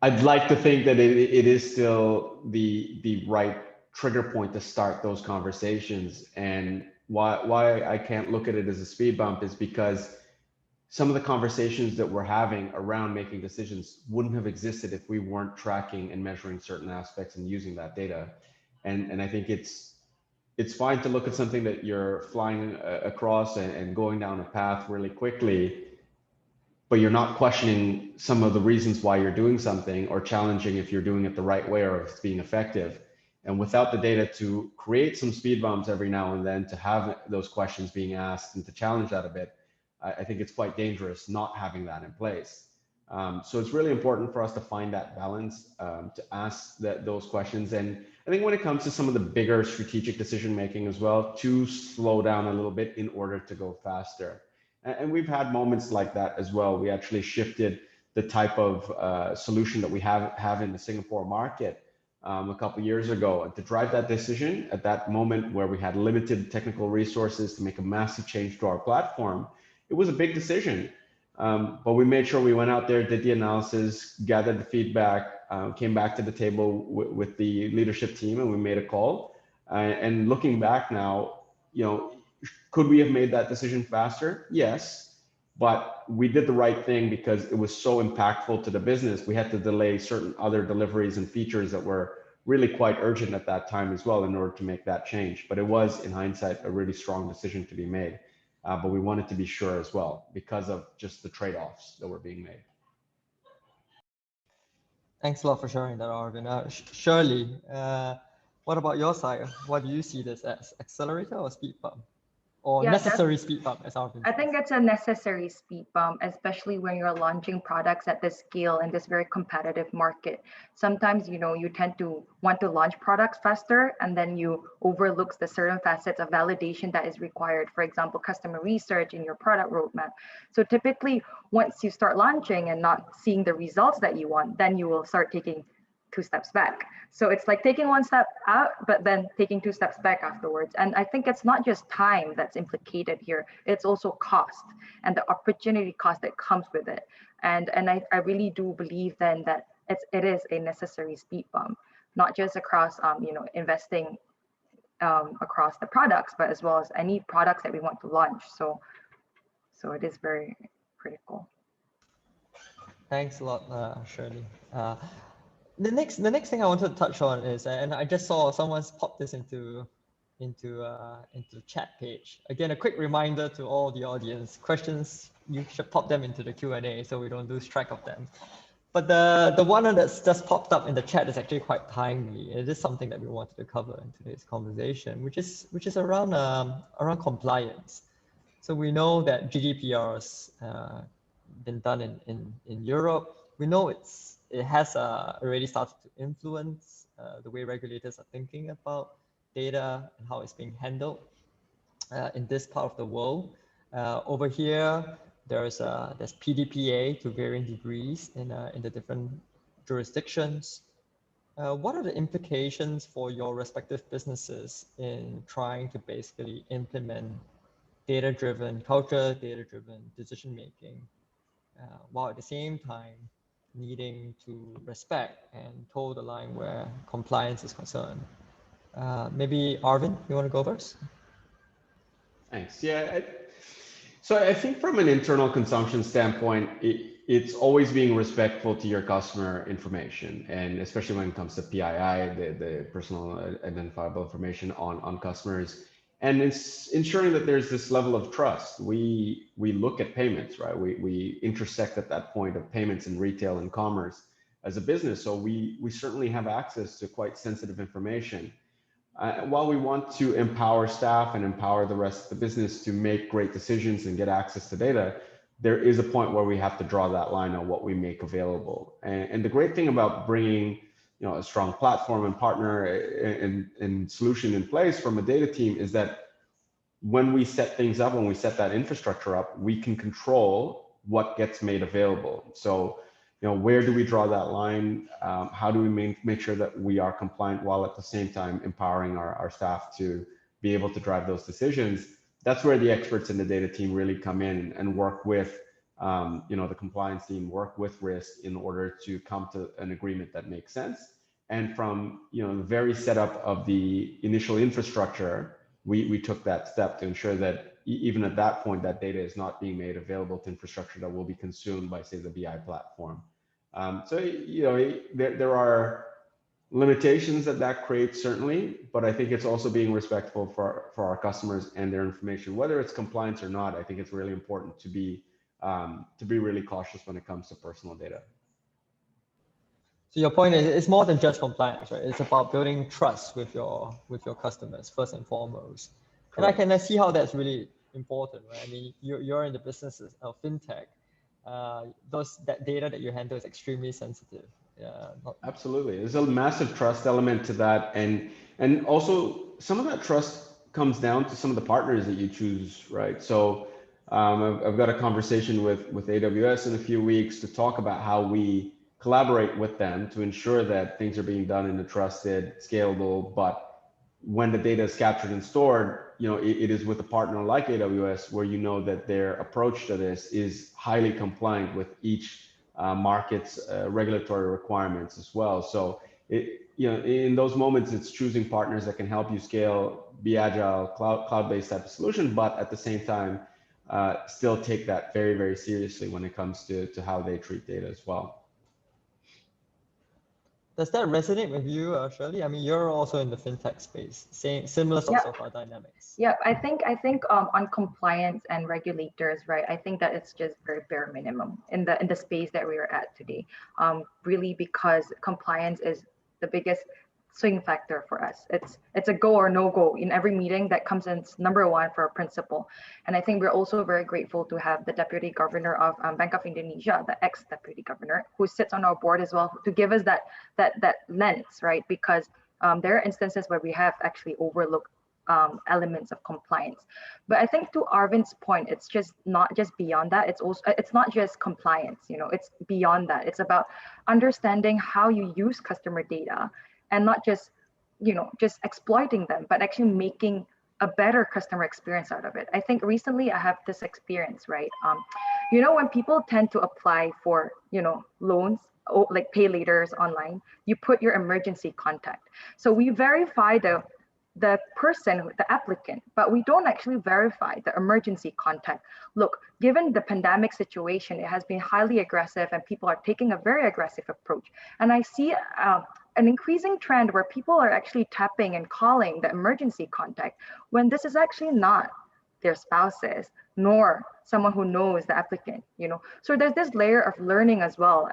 I'd like to think that it is still the right trigger point to start those conversations. And why I can't look at it as a speed bump is because some of the conversations that we're having around making decisions wouldn't have existed if we weren't tracking and measuring certain aspects and using that data. And I think it's fine to look at something that you're flying across and going down a path really quickly, but you're not questioning some of the reasons why you're doing something or challenging if you're doing it the right way or if it's being effective. And without the data to create some speed bumps every now and then, to have those questions being asked and to challenge that a bit, I think it's quite dangerous not having that in place. So it's really important for us to find that balance, to ask those questions. And I think when it comes to some of the bigger strategic decision making as well, to slow down a little bit in order to go faster. And we've had moments like that as well. We actually shifted the type of solution that we have in the Singapore market a couple of years ago. And to drive that decision at that moment where we had limited technical resources to make a massive change to our platform, it was a big decision. But we made sure we went out there, did the analysis, gathered the feedback, came back to the table with the leadership team, and we made a call. And looking back now, could we have made that decision faster? Yes, but we did the right thing because it was so impactful to the business. We had to delay certain other deliveries and features that were really quite urgent at that time as well in order to make that change. But it was, in hindsight, a really strong decision to be made. But we wanted to be sure as well because of just the trade-offs that were being made. Thanks a lot for sharing that, Arvin. Shirley, what about your side? What do you see this as, accelerator or speed bump? or Yeah, necessary speed bump, as Arvin I says? think it's a necessary speed bump, especially when you're launching products at this scale in this very competitive market. Sometimes, you tend to want to launch products faster, and then you overlook the certain facets of validation that is required. For example, customer research in your product roadmap. So typically, once you start launching and not seeing the results that you want, then you will start taking 2 steps back. So it's like taking 1 step out, but then taking 2 steps back afterwards. And I think it's not just time that's implicated here, it's also cost and the opportunity cost that comes with it. And I really do believe then that it is a necessary speed bump, not just across investing across the products, but as well as any products that we want to launch. So it is very critical. Thanks a lot, Shirley. The next thing I wanted to touch on is, and I just saw someone's popped this into the chat page. Again, a quick reminder to all the audience: questions, you should pop them into the Q&A so we don't lose track of them. But the one that's just popped up in the chat is actually quite timely. It is something that we wanted to cover in today's conversation, which is around compliance. So we know that GDPR's been done in Europe. We know it has already started to influence the way regulators are thinking about data and how it's being handled in this part of the world. Over here, there's PDPA to varying degrees in the different jurisdictions. What are the implications for your respective businesses in trying to basically implement data-driven culture, data-driven decision-making, while at the same time needing to respect and toe the line where compliance is concerned? Maybe Arvin, you want to go first? Thanks. Yeah. So I think from an internal consumption standpoint, it's always being respectful to your customer information, and especially when it comes to PII, the personal identifiable information on customers, and it's ensuring that there's this level of trust. We look at payments, right? We intersect at that point of payments in retail and commerce as a business, so we certainly have access to quite sensitive information. While we want to empower staff and empower the rest of the business to make great decisions and get access to data, there is a point where we have to draw that line on what we make available. And the great thing about bringing a strong platform and partner and solution in place from a data team is that when we set things up, when we set that infrastructure up, we can control what gets made available. So where do we draw that line? How do we make sure that we are compliant while at the same time empowering our staff to be able to drive those decisions? That's where the experts in the data team really come in and work with the compliance team, work with risk in order to come to an agreement that makes sense. And from the very setup of the initial infrastructure, we took that step to ensure that even at that point, that data is not being made available to infrastructure that will be consumed by, say, the BI platform. So there are limitations that creates, certainly, but I think it's also being respectful for our customers and their information, whether it's compliance or not. I think it's really important to be really cautious when it comes to personal data. So your point is it's more than just compliance, right? It's about building trust with your customers first and foremost. Correct. And I see how that's really important, right? I mean, you're in the business of fintech. That data that you handle is extremely sensitive. Absolutely, there's a massive trust element to that, and also some of that trust comes down to some of the partners that you choose, right? So I've got a conversation with AWS in a few weeks to talk about how we collaborate with them to ensure that things are being done in a trusted, scalable, but when the data is captured and stored, it is with a partner like AWS where that their approach to this is highly compliant with each market's regulatory requirements as well. So in those moments, it's choosing partners that can help you scale, be agile, cloud-based type of solution, but at the same time, still take that very, very seriously when it comes to how they treat data as well. Does that resonate with you, Shirley? I mean, you're also in the fintech space, similar sorts of dynamics. Yeah, I think on compliance and regulators, right? I think that it's just very bare minimum in the space that we are at today. Really, because compliance is the biggest swing factor for us. It's a go or no go in every meeting that comes in number one for our principal. And I think we're also very grateful to have the Deputy Governor of Bank of Indonesia, the ex-Deputy Governor, who sits on our board as well, to give us that lens, right? Because there are instances where we have actually overlooked elements of compliance. But I think to Arvin's point, it's just not just beyond that. It's not just compliance, it's beyond that. It's about understanding how you use customer data and not just, just exploiting them, but actually making a better customer experience out of it. I think recently I have this experience, right? When people tend to apply for, loans, like pay laters online, you put your emergency contact. So we verify the person, the applicant, but we don't actually verify the emergency contact. Look, given the pandemic situation, it has been highly aggressive and people are taking a very aggressive approach. And I see an increasing trend where people are actually tapping and calling the emergency contact when this is actually not their spouses, nor someone who knows the applicant, So there's this layer of learning as well,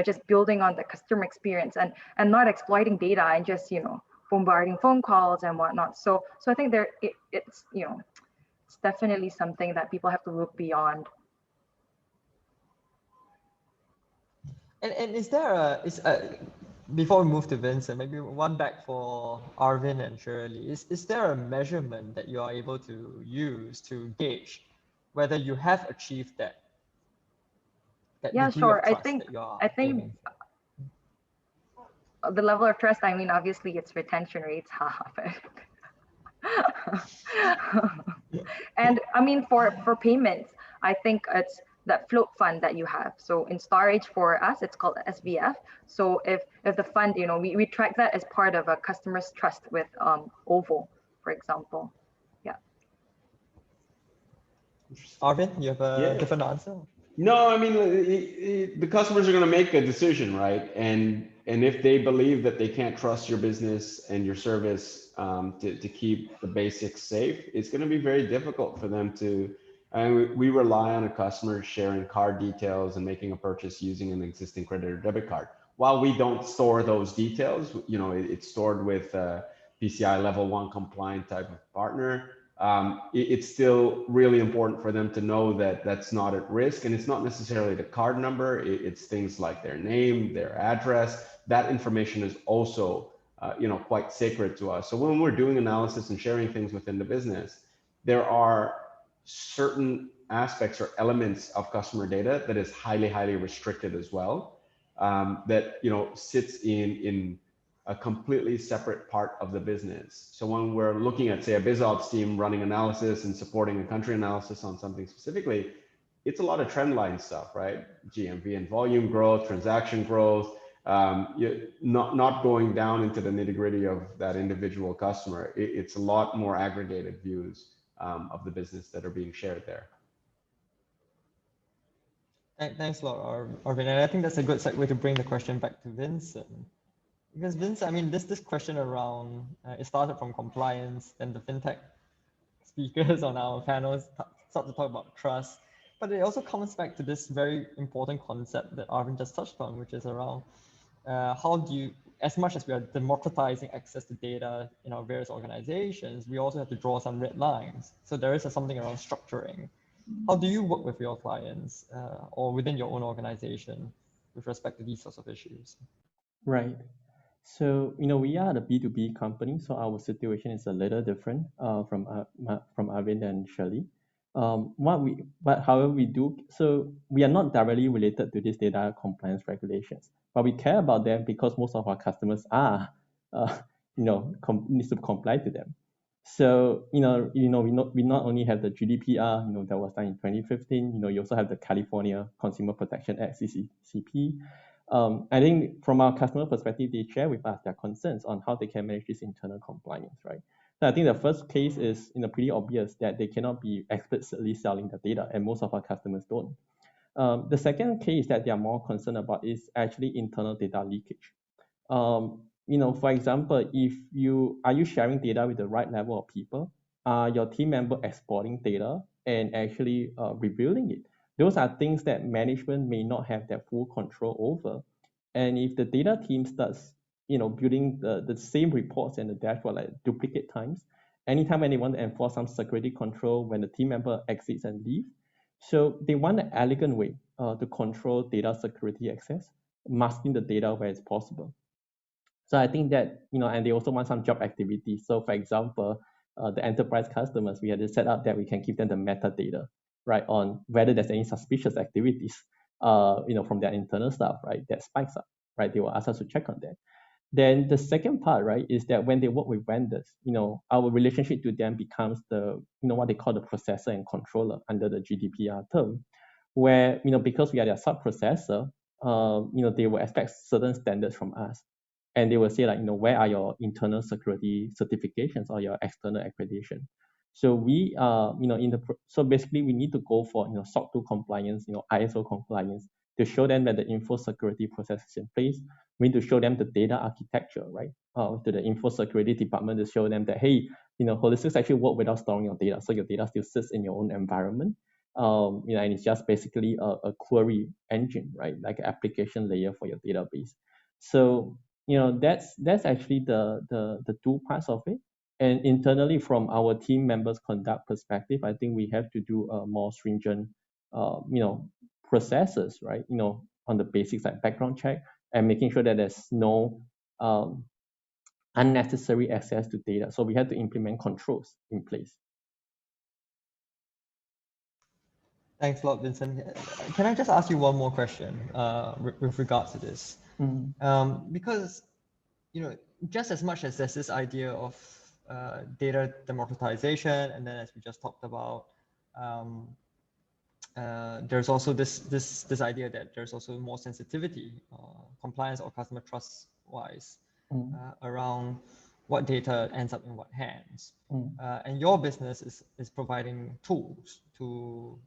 just building on the customer experience and not exploiting data and just, bombarding phone calls and whatnot. So I think it's definitely something that people have to look beyond. And is there before we move to Vincent, maybe one back for Arvin and Shirley, is there a measurement that you are able to use to gauge whether you have achieved that yeah, degree sure. of trust that you are I think aiming for? the level of trust, I mean, obviously it's retention rates, and I mean, for payments, I think it's that float fund that you have. So in storage for us, it's called SVF. So if the fund, we track that as part of a customer's trust with OVO, for example. Yeah. Arvin, you have a different answer? No, I mean, the customers are going to make a decision, right? And if they believe that they can't trust your business and your service to keep the basics safe, it's going to be very difficult for them to. And we rely on a customer sharing card details and making a purchase using an existing credit or debit card. While we don't store those details, it's stored with PCI level 1 compliant type of partner. It's still really important for them to know that that's not at risk, and it's not necessarily the card number. It's things like their name, their address. That information is also, quite sacred to us. So when we're doing analysis and sharing things within the business, there are certain aspects or elements of customer data that is highly, highly restricted as well. That sits in a completely separate part of the business. So when we're looking at, say, a BizOps team running analysis and supporting a country analysis on something specifically, it's a lot of trend line stuff, right? GMV and volume growth, transaction growth, not going down into the nitty gritty of that individual customer. It's a lot more aggregated views of the business that are being shared there. Thanks a lot, Arvin. And I think that's a good segue to bring the question back to Vincent. Because Vince, I mean, this question around, it started from compliance, then the fintech speakers on our panels start to talk about trust, but it also comes back to this very important concept that Arvin just touched on, which is around how do you, as much as we are democratizing access to data in our various organizations, we also have to draw some red lines. So there is something around structuring. How do you work with your clients or within your own organization with respect to these sorts of issues? Right. So, we are the B2B company, so our situation is a little different from Arvind and Shirley. However, we do, so we are not directly related to these data compliance regulations, but we care about them because most of our customers are, needs to comply to them. So, we not only have the GDPR, that was done in 2015, you also have the California Consumer Protection Act, CCP. I think from our customer perspective, they share with us their concerns on how they can manage this internal compliance, right? So I think the first case is pretty obvious that they cannot be explicitly selling the data, and most of our customers don't. The second case that they are more concerned about is actually internal data leakage. For example, if are you sharing data with the right level of people? Are your team member exporting data and actually rebuilding it? Those are things that management may not have their full control over. And if the data team starts building the same reports and the dashboard like duplicate times. Anytime when they want to enforce some security control, when the team member exits and leaves. So they want an elegant way to control data security access, masking the data where it's possible. So I think that, and they also want some job activity. So for example, the enterprise customers, we had to set up that we can give them the metadata, right, on whether there's any suspicious activities, from their internal staff, right, that spikes up, right? They will ask us to check on that. Then the second part, right, is that when they work with vendors, our relationship to them becomes the, what they call the processor and controller under the GDPR term, where, because we are their sub-processor, they will expect certain standards from us. And they will say like, where are your internal security certifications or your external accreditation? So we so basically we need to go for, SOC 2 compliance, ISO compliance, to show them that the info security process is in place. We need to show them the data architecture, right? To the info security department to show them that, hey, Holistics actually work without storing your data. So your data still sits in your own environment. And it's just basically a query engine, right? Like an application layer for your database. So, that's actually the two parts of it. And internally, from our team members' conduct perspective, I think we have to do a more stringent, processes, right? On the basics like background check and making sure that there's no unnecessary access to data. So we have to implement controls in place. Thanks a lot, Vincent. Can I just ask you one more question with regards to this? Because, just as much as there's this idea of data democratization, and then as we just talked about, there's also this idea that there's also more sensitivity, compliance or customer trust wise around what data ends up in what hands. And your business is providing tools to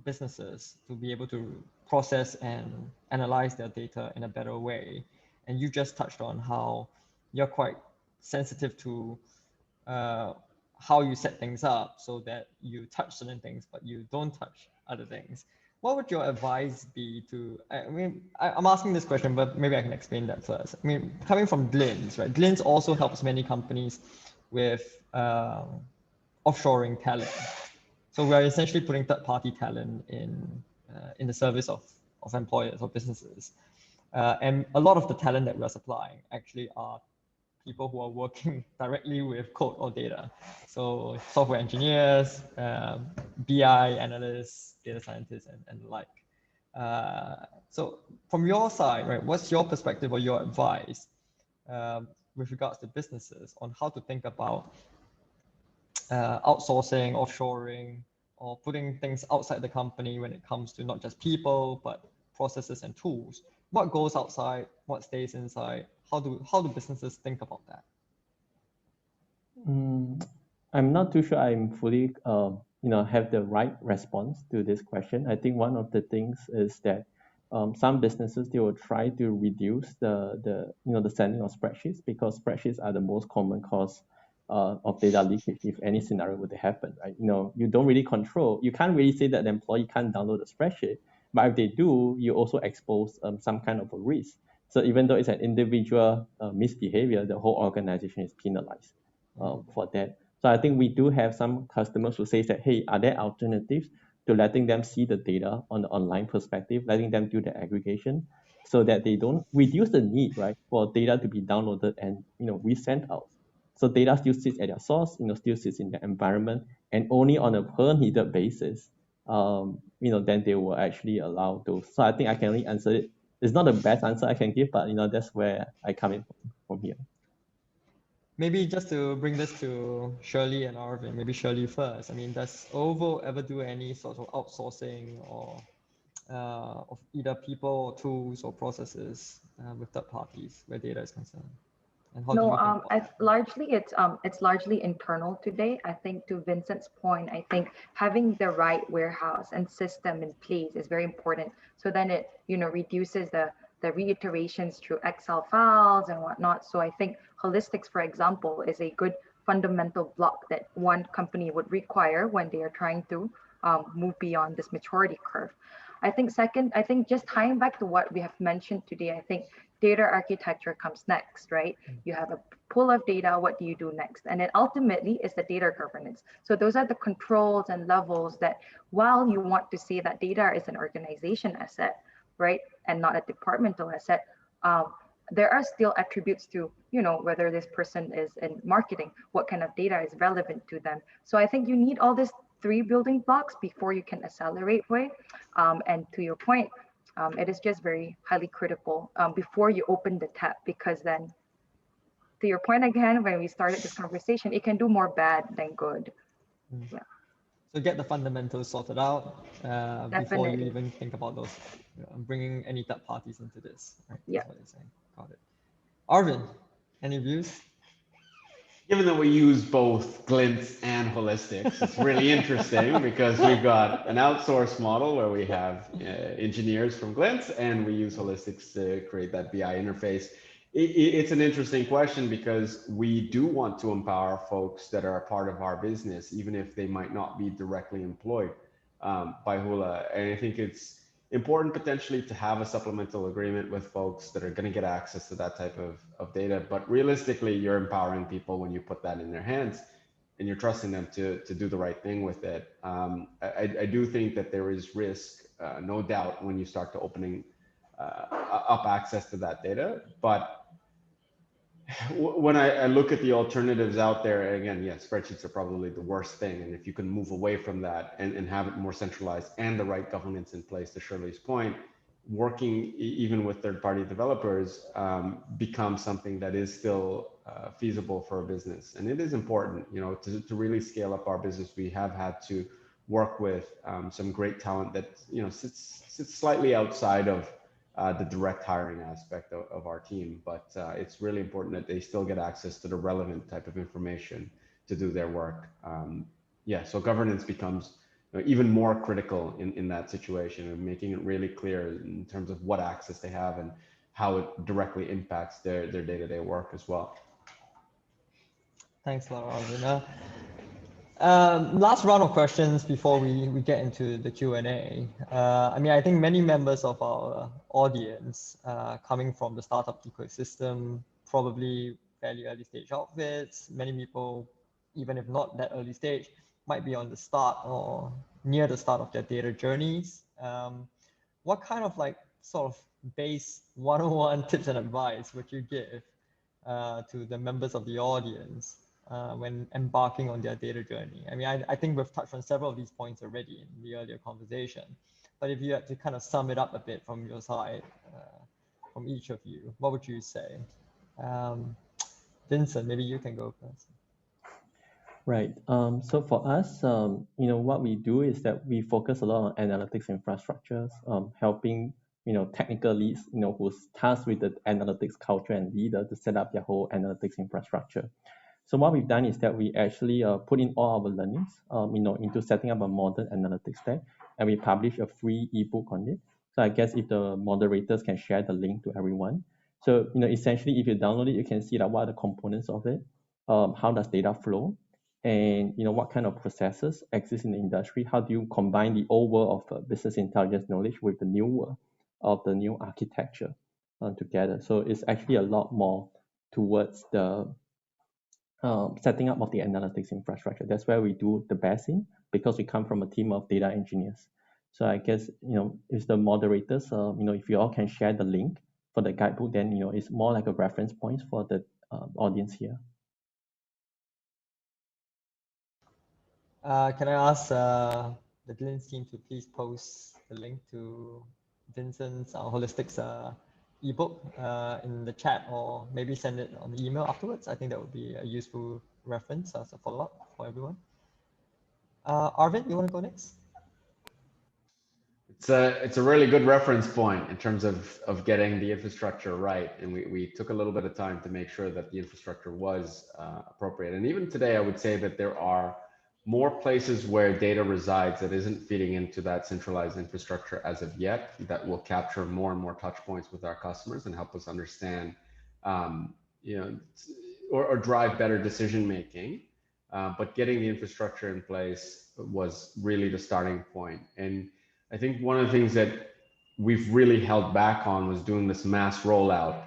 businesses to be able to process and analyze their data in a better way. And you just touched on how you're quite sensitive to how you set things up so that you touch certain things, but you don't touch other things. What would your advice be to, I'm asking this question, but maybe I can explain that first. Coming from Glints, right? Glints also helps many companies with offshoring talent. So we are essentially putting third-party talent in the service of employers or businesses. And a lot of the talent that we're supplying actually are people who are working directly with code or data. So software engineers, BI analysts, data scientists, and the like. So from your side, right, what's your perspective or your advice with regards to businesses on how to think about outsourcing, offshoring, or putting things outside the company when it comes to not just people, but processes and tools? What goes outside, what stays inside? How do businesses think about that? I'm not too sure I'm fully, have the right response to this question. I think one of the things is that some businesses, they will try to reduce the sending of spreadsheets, because spreadsheets are the most common cause of data leakage if any scenario would happen, right? You don't really control, you can't really say that the employee can't download the spreadsheet, but if they do, you also expose some kind of a risk. So even though it's an individual misbehavior, the whole organization is penalized for that. So I think we do have some customers who say that, hey, are there alternatives to letting them see the data on the online perspective, letting them do the aggregation, so that they don't reduce the need, right, for data to be downloaded and resent out. So data still sits at their source, still sits in the environment, and only on a per needed basis, then they will actually allow those. So I think I can only answer it. It's not the best answer I can give, but that's where I come in from here. Maybe just to bring this to Shirley and Arvin, maybe Shirley first. Does OVO ever do any sort of outsourcing or of either people or tools or processes with third parties where data is concerned? And how do you think about that? It's largely internal today. I think to Vincent's point, I think having the right warehouse and system in place is very important. So then it reduces the reiterations through Excel files and whatnot. So I think Holistics, for example, is a good fundamental block that one company would require when they are trying to move beyond this maturity curve. I think second, just tying back to what we have mentioned today, I think data architecture comes next, right? You have a pool of data, what do you do next? And then ultimately is the data governance. So those are the controls and levels that, while you want to say that data is an organization asset, right, and not a departmental asset, there are still attributes to, you know, whether this person is in marketing, what kind of data is relevant to them. So I think you need all these 3 building blocks before you can accelerate way. And to your point, it is just very highly critical before you open the tap, because then, to your point again, when we started this conversation, it can do more bad than good. Yeah. So get the fundamentals sorted out before you Definitely. even think about those, bringing any third parties into this. Right? Yeah. That's what you're saying. Got it. Arvin, any views? Given that we use both Glints and Holistics, it's really interesting because we've got an outsourced model where we have engineers from Glints and we use Holistics to create that BI interface. It's an interesting question because we do want to empower folks that are a part of our business, even if they might not be directly employed by Hula. And I think it's important potentially to have a supplemental agreement with folks that are going to get access to that type of data. But realistically, you're empowering people when you put that in their hands and you're trusting them to do the right thing with it. I do think that there is risk, no doubt, when you start to opening up access to that data. But when I look at the alternatives out there, again, yes, spreadsheets are probably the worst thing. And if you can move away from that and have it more centralized and the right governance in place, to Shirley's point, working even with third-party developers becomes something that is still feasible for a business. And it is important, you know, to really scale up our business. We have had to work with some great talent that, you know, sits slightly outside of the direct hiring aspect of our team, but it's really important that they still get access to the relevant type of information to do their work. Yeah, so governance becomes even more critical in that situation, and making it really clear in terms of what access they have and how it directly impacts their day-to-day work as well. Thanks a lot, Arvin. Last round of questions before we get into the Q&A. I mean, I think many members of our audience coming from the startup ecosystem, probably fairly early stage outfits, many people, even if not that early stage, might be on the start or near the start of their data journeys. What kind of like sort of base 101 tips and advice would you give to the members of the audience when embarking on their data journey? I mean, I think we've touched on several of these points already in the earlier conversation, but if you had to kind of sum it up a bit from your side, from each of you, what would you say? Vincent, maybe you can go first. Right. So for us, you know, what we do is that we focus a lot on analytics infrastructures, helping, you know, technical leads, you know, who's tasked with the analytics culture and leader to set up their whole analytics infrastructure. So what we've done is that we actually put in all our learnings, you know, into setting up a modern analytics stack, and we publish a free ebook on it. So I guess if the moderators can share the link to everyone. So, you know, essentially, if you download it, you can see like what are the components of it, how does data flow, and you know what kind of processes exist in the industry. How do you combine the old world of business intelligence knowledge with the new world of the new architecture together? So it's actually a lot more towards the setting up of the analytics infrastructure. That's where we do the best in, because we come from a team of data engineers. So I guess, you know, if the moderators, you know, if you all can share the link for the guidebook, then, you know, it's more like a reference point for the audience here. Can I ask the Glints team to please post the link to Vincent's Holistics ebook in the chat, or maybe send it on the email afterwards? I think that would be a useful reference as a follow-up for everyone. Arvin, you want to go next? It's a really good reference point in terms of getting the infrastructure right, and we took a little bit of time to make sure that the infrastructure was appropriate. And even today, I would say that there are more places where data resides that isn't feeding into that centralized infrastructure as of yet, that will capture more and more touch points with our customers and help us understand, you know, or drive better decision making. But getting the infrastructure in place was really the starting point. And I think one of the things that we've really held back on was doing this mass rollout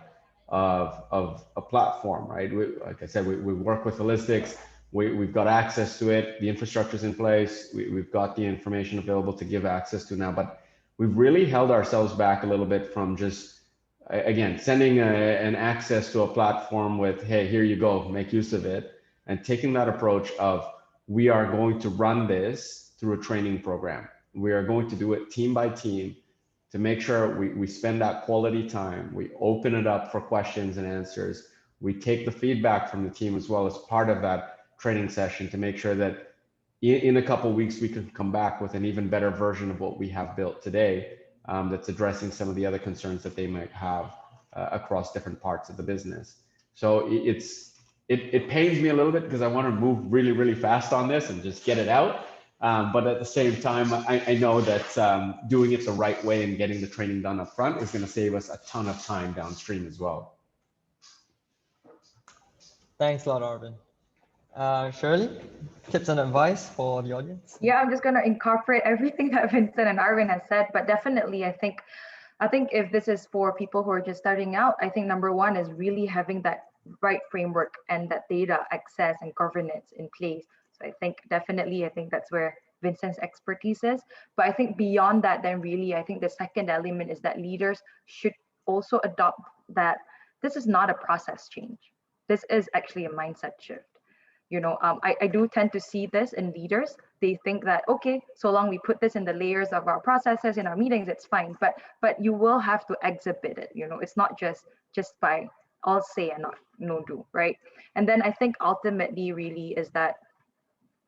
of a platform, right? Like I said, we work with Holistics. We've got access to it. The infrastructure is in place. We've got the information available to give access to now, but we've really held ourselves back a little bit from just, again, sending an access to a platform with, hey, here you go, make use of it, and taking that approach of, we are going to run this through a training program. We are going to do it team by team to make sure we spend that quality time. We open it up for questions and answers. We take the feedback from the team as well as part of that training session to make sure that in a couple of weeks, we can come back with an even better version of what we have built today, that's addressing some of the other concerns that they might have across different parts of the business. So it pains me a little bit because I want to move really, really fast on this and just get it out. But at the same time, I know that doing it the right way and getting the training done up front is going to save us a ton of time downstream as well. Thanks a lot, Arvin. Shirley, tips and advice for the audience? Yeah, I'm just going to incorporate everything that Vincent and Arvin has said, but definitely I think if this is for people who are just starting out, I think number one is really having that right framework and that data access and governance in place. So I think that's where Vincent's expertise is. But I think beyond that, then really, I think the second element is that leaders should also adopt that this is not a process change. This is actually a mindset shift. I do tend to see this in leaders. They think that, okay, so long we put this in the layers of our processes in our meetings, it's fine. But you will have to exhibit it. It's not just by all say and not no do, right? And then I think ultimately really is that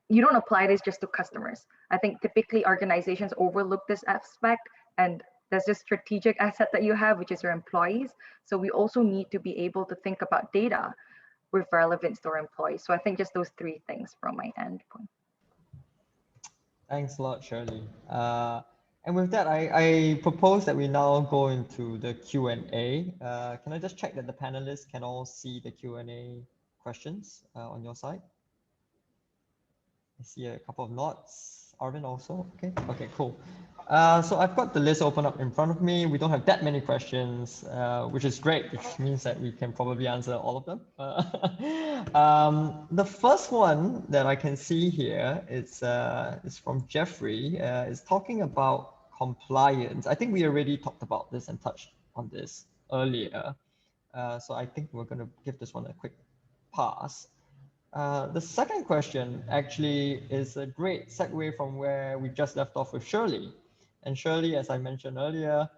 you don't apply this just to customers. I think typically organizations overlook this aspect, and there's this strategic asset that you have, which is your employees. So we also need to be able to think about data with relevance to our employees. So I think just those three things from my end point. Thanks a lot, Shirley. And with that, I propose that we now go into the Q&A. Can I just check that the panelists can all see the Q&A questions on your side? I see a couple of nods. Arvin also, okay, cool. So I've got the list open up in front of me. We don't have that many questions, which is great, which means that we can probably answer all of them. The first one that I can see here is from Jeffrey. Is talking about compliance. I think we already talked about this and touched on this earlier. So I think we're going to give this one a quick pass. The second question actually is a great segue from where we just left off with Shirley. And Shirley, as I mentioned earlier,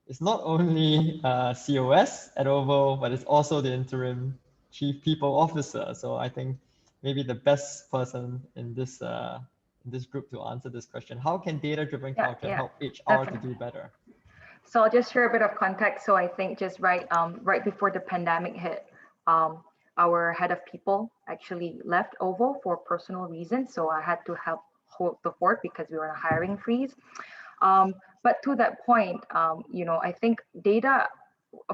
is not only COS at OVO, but it's also the interim Chief People Officer. So I think maybe the best person in this group to answer this question. How can data-driven culture help HR to do better? So I'll just share a bit of context. So I think just right before the pandemic hit, our head of people actually left OVO for personal reasons. So I had to help hold the fort because we were in a hiring freeze. But to that point, I think data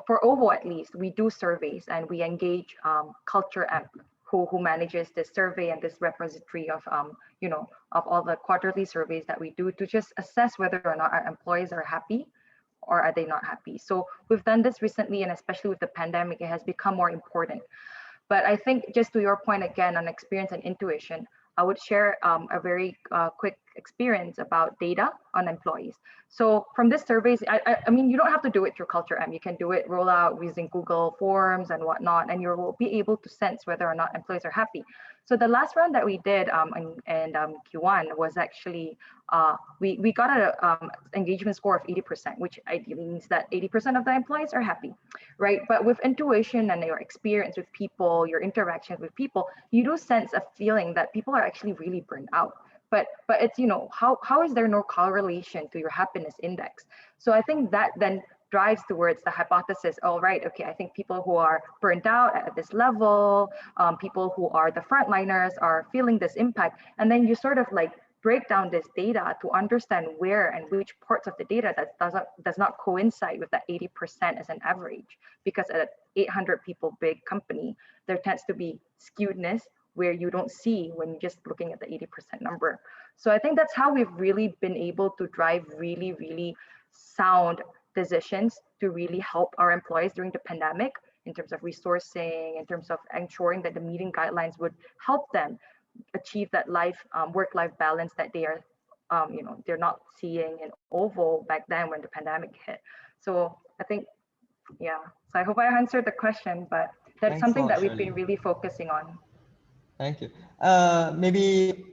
for OVO, at least, we do surveys and we engage Culture Amp, who manages this survey and this repository of, of all the quarterly surveys that we do to just assess whether or not our employees are happy or are they not happy. So we've done this recently, and especially with the pandemic, it has become more important. But I think just to your point again on experience and intuition, I would share a very quick experience about data on employees. So from this surveys, I mean, you don't have to do it through Culture M. You can do it, roll out using Google Forms and whatnot, and you will be able to sense whether or not employees are happy. So the last round that we did in Q1 was actually, we got an engagement score of 80%, which ideally means that 80% of the employees are happy, right? But with intuition and your experience with people, your interactions with people, you do sense a feeling that people are actually really burned out. But it's, how is there no correlation to your happiness index? So I think that then drives towards the hypothesis, oh, right, okay, I think people who are burnt out at this level, people who are the frontliners are feeling this impact. And then you sort of like break down this data to understand where and which parts of the data that does not coincide with that 80% as an average. Because at an 800 people big company, there tends to be skewedness where you don't see when you're just looking at the 80% number. So I think that's how we've really been able to drive really, really sound decisions to really help our employees during the pandemic. in terms of resourcing, in terms of ensuring that the meeting guidelines would help them achieve that work-life balance that they are, they're not seeing in OVO back then when the pandemic hit. So I think, yeah. So I hope I answered the question, but that's Thanks something a lot, that we've Shirley. been really focusing on. Thank you. Maybe,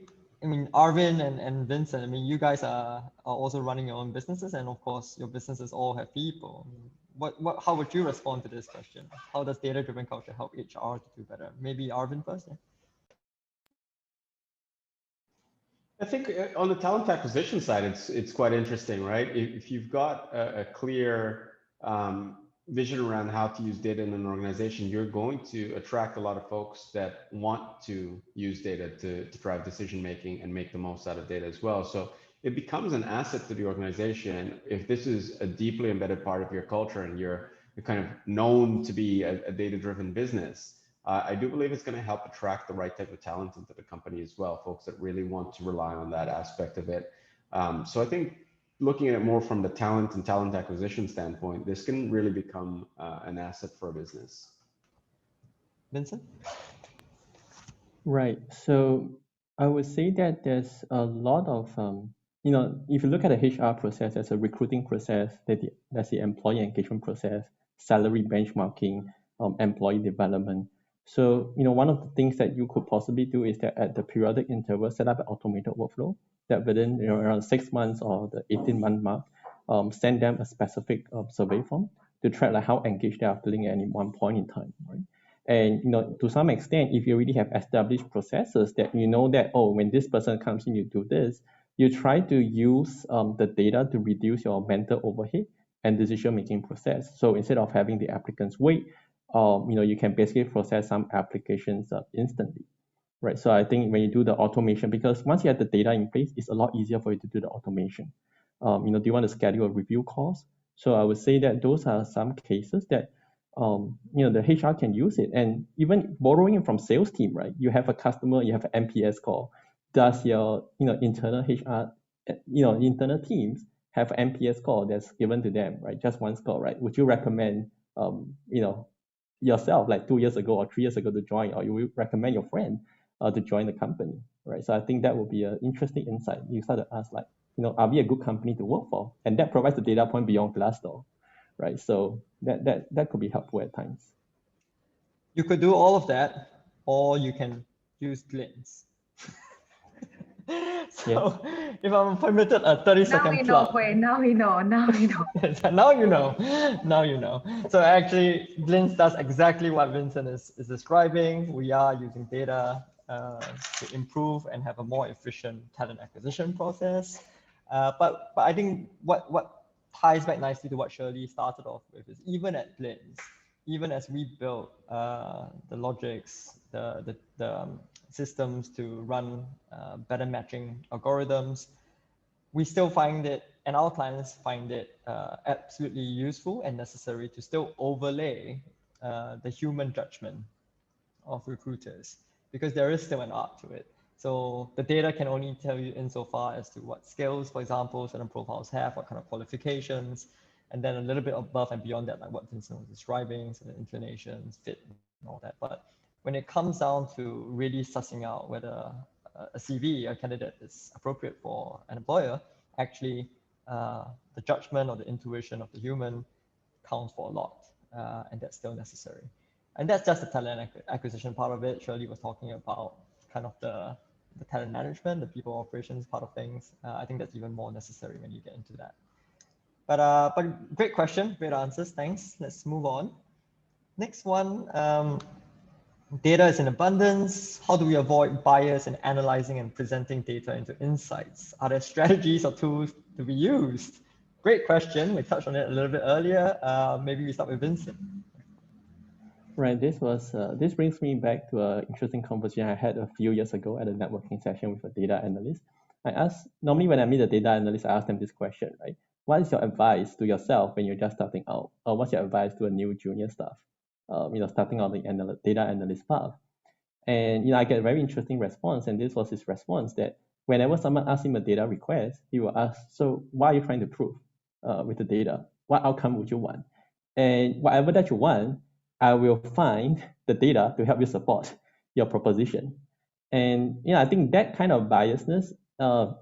I mean, Arvin and Vincent, I mean, you guys are also running your own businesses, and of course, your businesses all have people. How would you respond to this question? How does data-driven culture help HR to do better? Maybe Arvin first. Yeah. I think on the talent acquisition side, it's quite interesting, right? If you've got a clear vision around how to use data in an organization, you're going to attract a lot of folks that want to use data to drive decision making and make the most out of data as well. So it becomes an asset to the organization if this is a deeply embedded part of your culture and you're kind of known to be a data-driven business. I do believe it's going to help attract the right type of talent into the company as well, folks that really want to rely on that aspect of it. So I think looking at it more from the talent and talent acquisition standpoint, this can really become an asset for a business. Vincent? Right. So I would say that there's a lot of, if you look at the HR process as a recruiting process, that's the employee engagement process, salary benchmarking, employee development. So, one of the things that you could possibly do is that at the periodic interval, set up an automated workflow that within, around 6 months or the 18-month mark, send them a specific survey form to track like how engaged they are feeling at any one point in time, right? And to some extent, if you already have established processes that that, oh, when this person comes in, you do this, you try to use the data to reduce your mental overhead and decision-making process. So instead of having the applicants wait, you can basically process some applications instantly, right? So I think when you do the automation, because once you have the data in place, it's a lot easier for you to do the automation. Do you want to schedule a review calls? So I would say that those are some cases that the HR can use it. And even borrowing it from sales team, right? You have a customer, you have an NPS call. Does your internal HR, internal teams have an NPS call that's given to them, right? Just one score, right? Would you recommend yourself like 2 years ago or 3 years ago to join, or you will recommend your friend to join the company, right? So I think that would be an interesting insight. You start to ask like, are we a good company to work for? And that provides the data point beyond Glassdoor, right? So that could be helpful at times. You could do all of that, or you can use Glints. So if I'm permitted a 30-second plug. Now we know. Now you know. Now you know. So actually, Glints does exactly what Vincent is describing. We are using data to improve and have a more efficient talent acquisition process. But I think what ties back nicely to what Shirley started off with is even at Glints, even as we built the logics, the systems to run better matching algorithms, we still find it, and our clients find it absolutely useful and necessary to still overlay the human judgment of recruiters, because there is still an art to it. So the data can only tell you insofar as to what skills, for example, certain profiles have, what kind of qualifications, and then a little bit above and beyond that, like what Vincent was describing, so the inclinations, fit, and all that. But when it comes down to really sussing out whether a CV, a candidate, is appropriate for an employer, actually the judgment or the intuition of the human counts for a lot, and that's still necessary. And that's just the talent acquisition part of it. Shirley was talking about kind of the talent management, the people operations part of things. I think that's even more necessary when you get into that. But great question, great answers. Thanks. Let's move on. Next one. Data is in abundance. How do we avoid bias in analyzing and presenting data into insights? Are there strategies or tools to be used? Great question. We touched on it a little bit earlier. Maybe we start with Vincent. Right. This brings me back to an interesting conversation I had a few years ago at a networking session with a data analyst. Normally when I meet a data analyst, I ask them this question, right? What is your advice to yourself when you're just starting out? Or what's your advice to a new junior staff? Starting out the data analyst path. And I get a very interesting response. And this was his response, that whenever someone asks him a data request, he will ask, so what are you trying to prove with the data? What outcome would you want? And whatever that you want, I will find the data to help you support your proposition. And I think that kind of biasness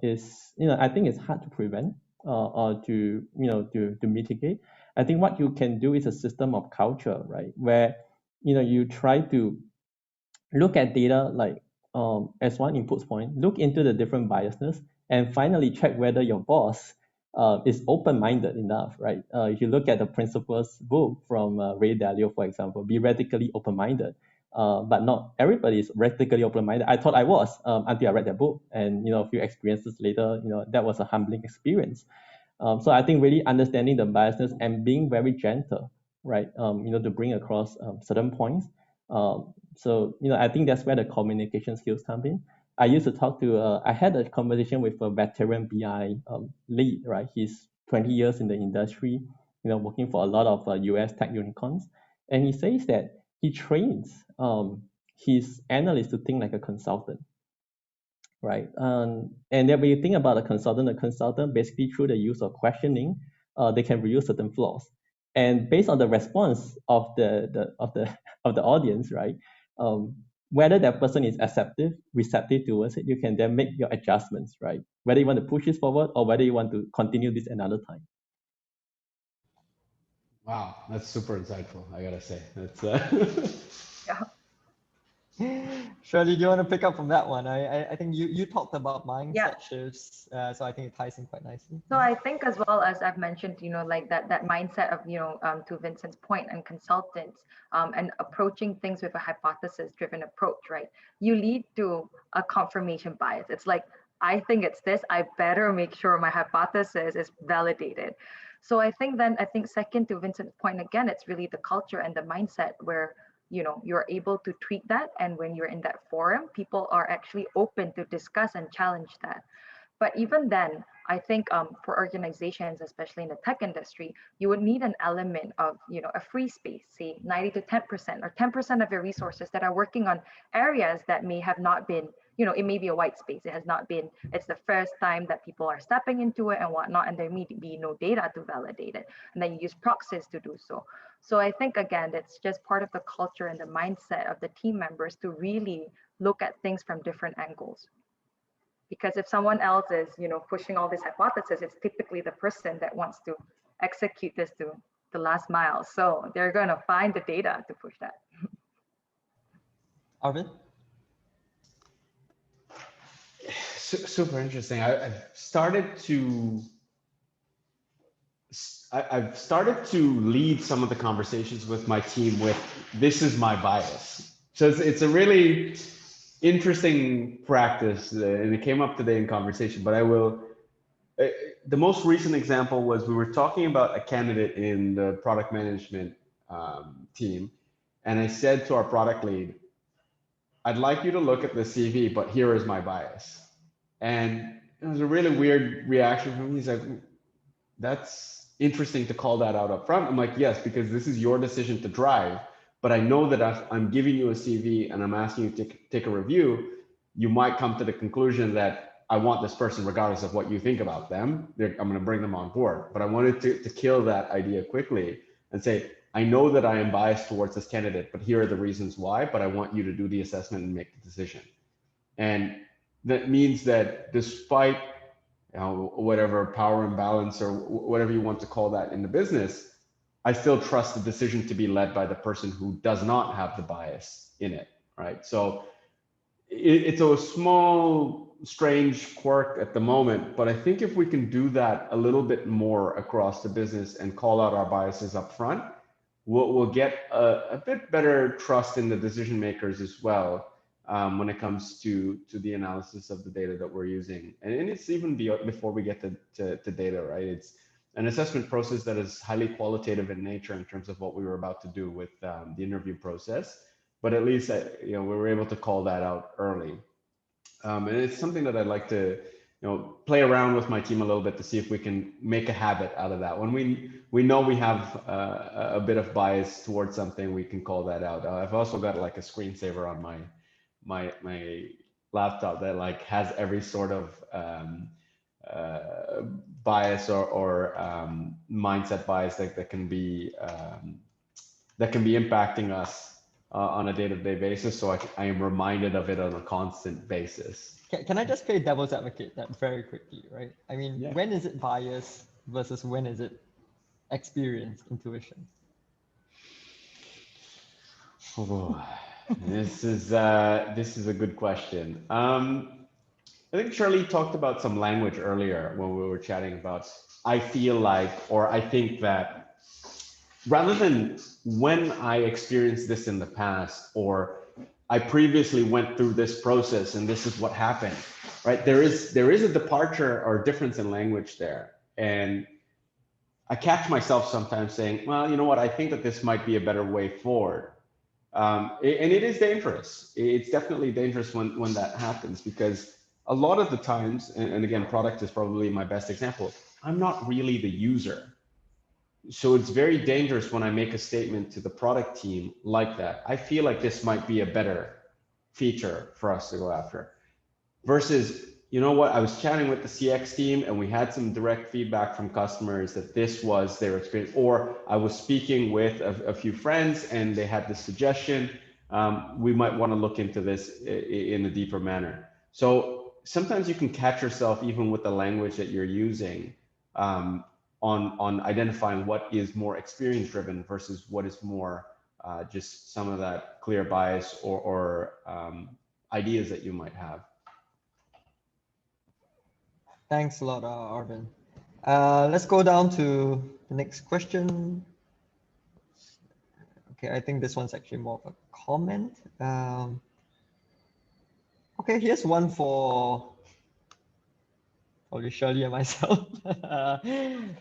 is, I think it's hard to prevent or to mitigate. I think what you can do is a system of culture, right? Where you try to look at data like as one input point, look into the different biasness, and finally check whether your boss is open-minded enough, right? If you look at the principles book from Ray Dalio, for example, be radically open-minded. But not everybody is radically open-minded. I thought I was until I read that book, and a few experiences later, that was a humbling experience. So I think really understanding the biasness and being very gentle, right? To bring across certain points. So I think that's where the communication skills come in. I used to talk to, I had a conversation with a veteran BI lead, right? He's 20 years in the industry, working for a lot of US tech unicorns. And he says that he trains his analysts to think like a consultant, right? And then when you think about a consultant basically through the use of questioning, they can reveal certain flaws. And based on the response of the of the audience, right? Whether that person is receptive towards it, you can then make your adjustments, right? Whether you want to push this forward or whether you want to continue this another time. Wow, that's super insightful. I gotta say, that's Yeah. Shirley, do you want to pick up from that one? I think you talked about mindset Yeah. shifts, so I think it ties in quite nicely. So I think, as well as I've mentioned, like that mindset of, to Vincent's point, and consultants, and approaching things with a hypothesis-driven approach, right? You lead to a confirmation bias. It's like, I think it's this, I better make sure my hypothesis is validated. So I think second to Vincent's point, again, it's really the culture and the mindset where, you're able to tweak that. And when you're in that forum, people are actually open to discuss and challenge that. But even then, I think for organizations, especially in the tech industry, you would need an element of, a free space, say 90 to 10% or 10% of your resources that are working on areas that may have not been, it may be a white space. It has not been, it's the first time that people are stepping into it and whatnot, and there may be no data to validate it. And then you use proxies to do so. So I think, again, that's just part of the culture and the mindset of the team members to really look at things from different angles. Because if someone else is, pushing all these hypotheses, it's typically the person that wants to execute this to the last mile. So they're going to find the data to push that. Arvin? super interesting. I've started to lead some of the conversations with my team with, this is my bias. So it's a really interesting practice, and it came up today in conversation, but the most recent example was, we were talking about a candidate in the product management team, and I said to our product lead, I'd like you to look at the CV, but here is my bias. And it was a really weird reaction from him. He's like, that's interesting to call that out up front. I'm like, yes, because this is your decision to drive, but I know that if I'm giving you a CV and I'm asking you to take a review, you might come to the conclusion that I want this person regardless of what you think about them. I'm going to bring them on board. But I wanted to kill that idea quickly and say, I know that I am biased towards this candidate, but here are the reasons why, but I want you to do the assessment and make the decision. And that means that despite whatever power imbalance or whatever you want to call that in the business, I still trust the decision to be led by the person who does not have the bias in it, right? So it's a small, strange quirk at the moment, but I think if we can do that a little bit more across the business and call out our biases up front, we'll get a bit better trust in the decision makers as well. When it comes to the analysis of the data that we're using. And it's even before we get to data, right? It's an assessment process that is highly qualitative in nature in terms of what we were about to do with the interview process. But at least we were able to call that out early. And it's something that I'd like to play around with my team a little bit to see if we can make a habit out of that. When we know we have a bit of bias towards something, we can call that out. I've also got like a screensaver on my laptop that like has every sort of bias or mindset bias that can be that can be impacting us on a day-to-day basis. So I am reminded of it on a constant basis. Can I just play devil's advocate that very quickly, right? I mean, Yeah. when is it bias versus when is it experience, intuition? Oh, this is a good question. I think Shirley talked about some language earlier when we were chatting about, I feel like, or I think that, rather than when I experienced this in the past, or I previously went through this process and this is what happened, right? There is a departure or difference in language there. And I catch myself sometimes saying, well, you know what, I think that this might be a better way forward. And it is dangerous. It's definitely dangerous when that happens, because a lot of the times, and again, product is probably my best example, I'm not really the user. So it's very dangerous when I make a statement to the product team like that. I feel like this might be a better feature for us to go after. Versus, you know what, I was chatting with the CX team and we had some direct feedback from customers that this was their experience. Or I was speaking with a few friends and they had this suggestion. We might want to look into this in a deeper manner. So sometimes you can catch yourself even with the language that you're using on identifying what is more experience driven versus what is more just some of that clear bias or ideas that you might have. Thanks a lot, Arvin. Let's go down to the next question. Okay, I think this one's actually more of a comment. Okay, here's one for probably Shirley and myself.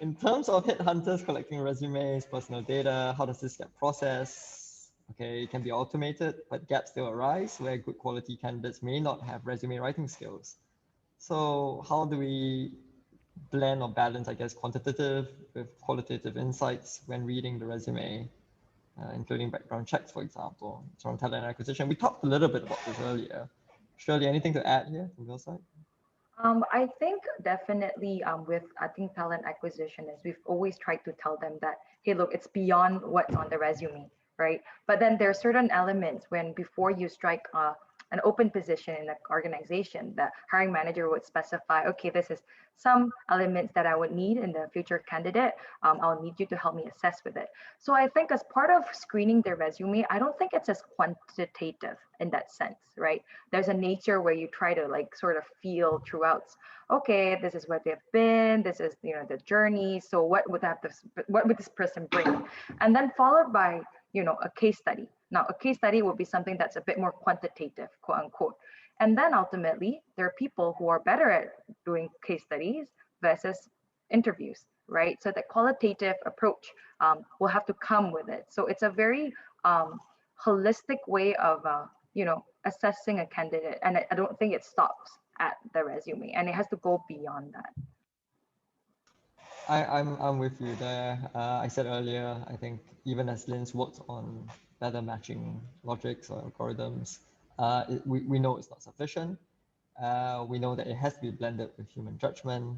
In terms of headhunters collecting resumes, personal data, how does this get processed? Okay, it can be automated, but gaps still arise where good quality candidates may not have resume writing skills. So how do we blend or balance, I guess, quantitative with qualitative insights when reading the resume, including background checks, for example, from talent acquisition? We talked a little bit about this earlier. Shirley, anything to add here from your side? I think definitely with I think talent acquisition is we've always tried to tell them that, hey, look, it's beyond what's on the resume, right? But then there are certain elements when before you strike an open position in an organization, the hiring manager would specify, okay, this is some elements that I would need in the future candidate. I'll need you to help me assess with it. So I think as part of screening their resume, I don't think it's as quantitative in that sense, right? There's a nature where you try to like sort of feel throughout, okay, this is where they've been, this is, you know, the journey. So what would this person bring? And then followed by, you know, a case study. Now, a case study would be something that's a bit more quantitative, quote unquote. And then ultimately, there are people who are better at doing case studies versus interviews, right? So the qualitative approach will have to come with it. So it's a very holistic way of, you know, assessing a candidate. And I don't think it stops at the resume, and it has to go beyond that. I'm with you there. I said earlier, I think even as Glints works on better matching logics or algorithms, we know it's not sufficient. We know that it has to be blended with human judgment.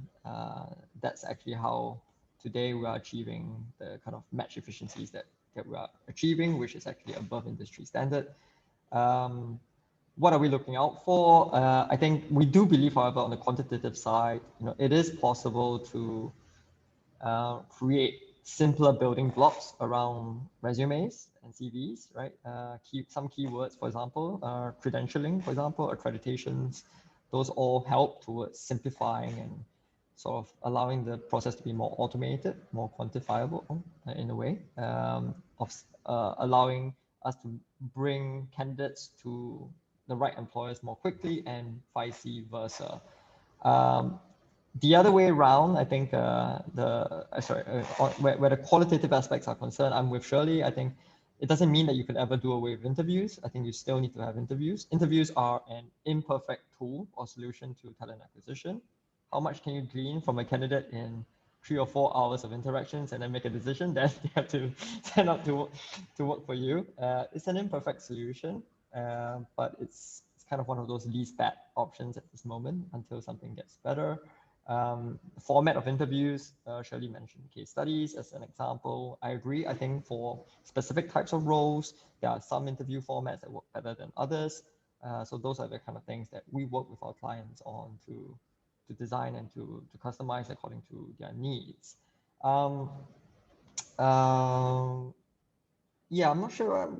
That's actually how today we are achieving the kind of match efficiencies that we are achieving, which is actually above industry standard. What are we looking out for? I think we do believe, however, on the quantitative side, you know, it is possible to create simpler building blocks around resumes and CVs, right? Some keywords, for example, credentialing, for example, accreditations, those all help towards simplifying and sort of allowing the process to be more automated, more quantifiable in a way, of allowing us to bring candidates to the right employers more quickly and vice versa. The other way around, I think where the qualitative aspects are concerned, I'm with Shirley. I think it doesn't mean that you can ever do away with interviews. I think you still need to have interviews. Interviews are an imperfect tool or solution to talent acquisition. How much can you glean from a candidate in 3 or 4 hours of interactions and then make a decision that they have to send out to work for you? It's an imperfect solution, but it's kind of one of those least bad options at this moment until something gets better. Format of interviews, Shirley mentioned case studies as an example. I agree. I think for specific types of roles, there are some interview formats that work better than others. So those are the kind of things that we work with our clients on to design and to customize according to their needs. Yeah, I'm not sure.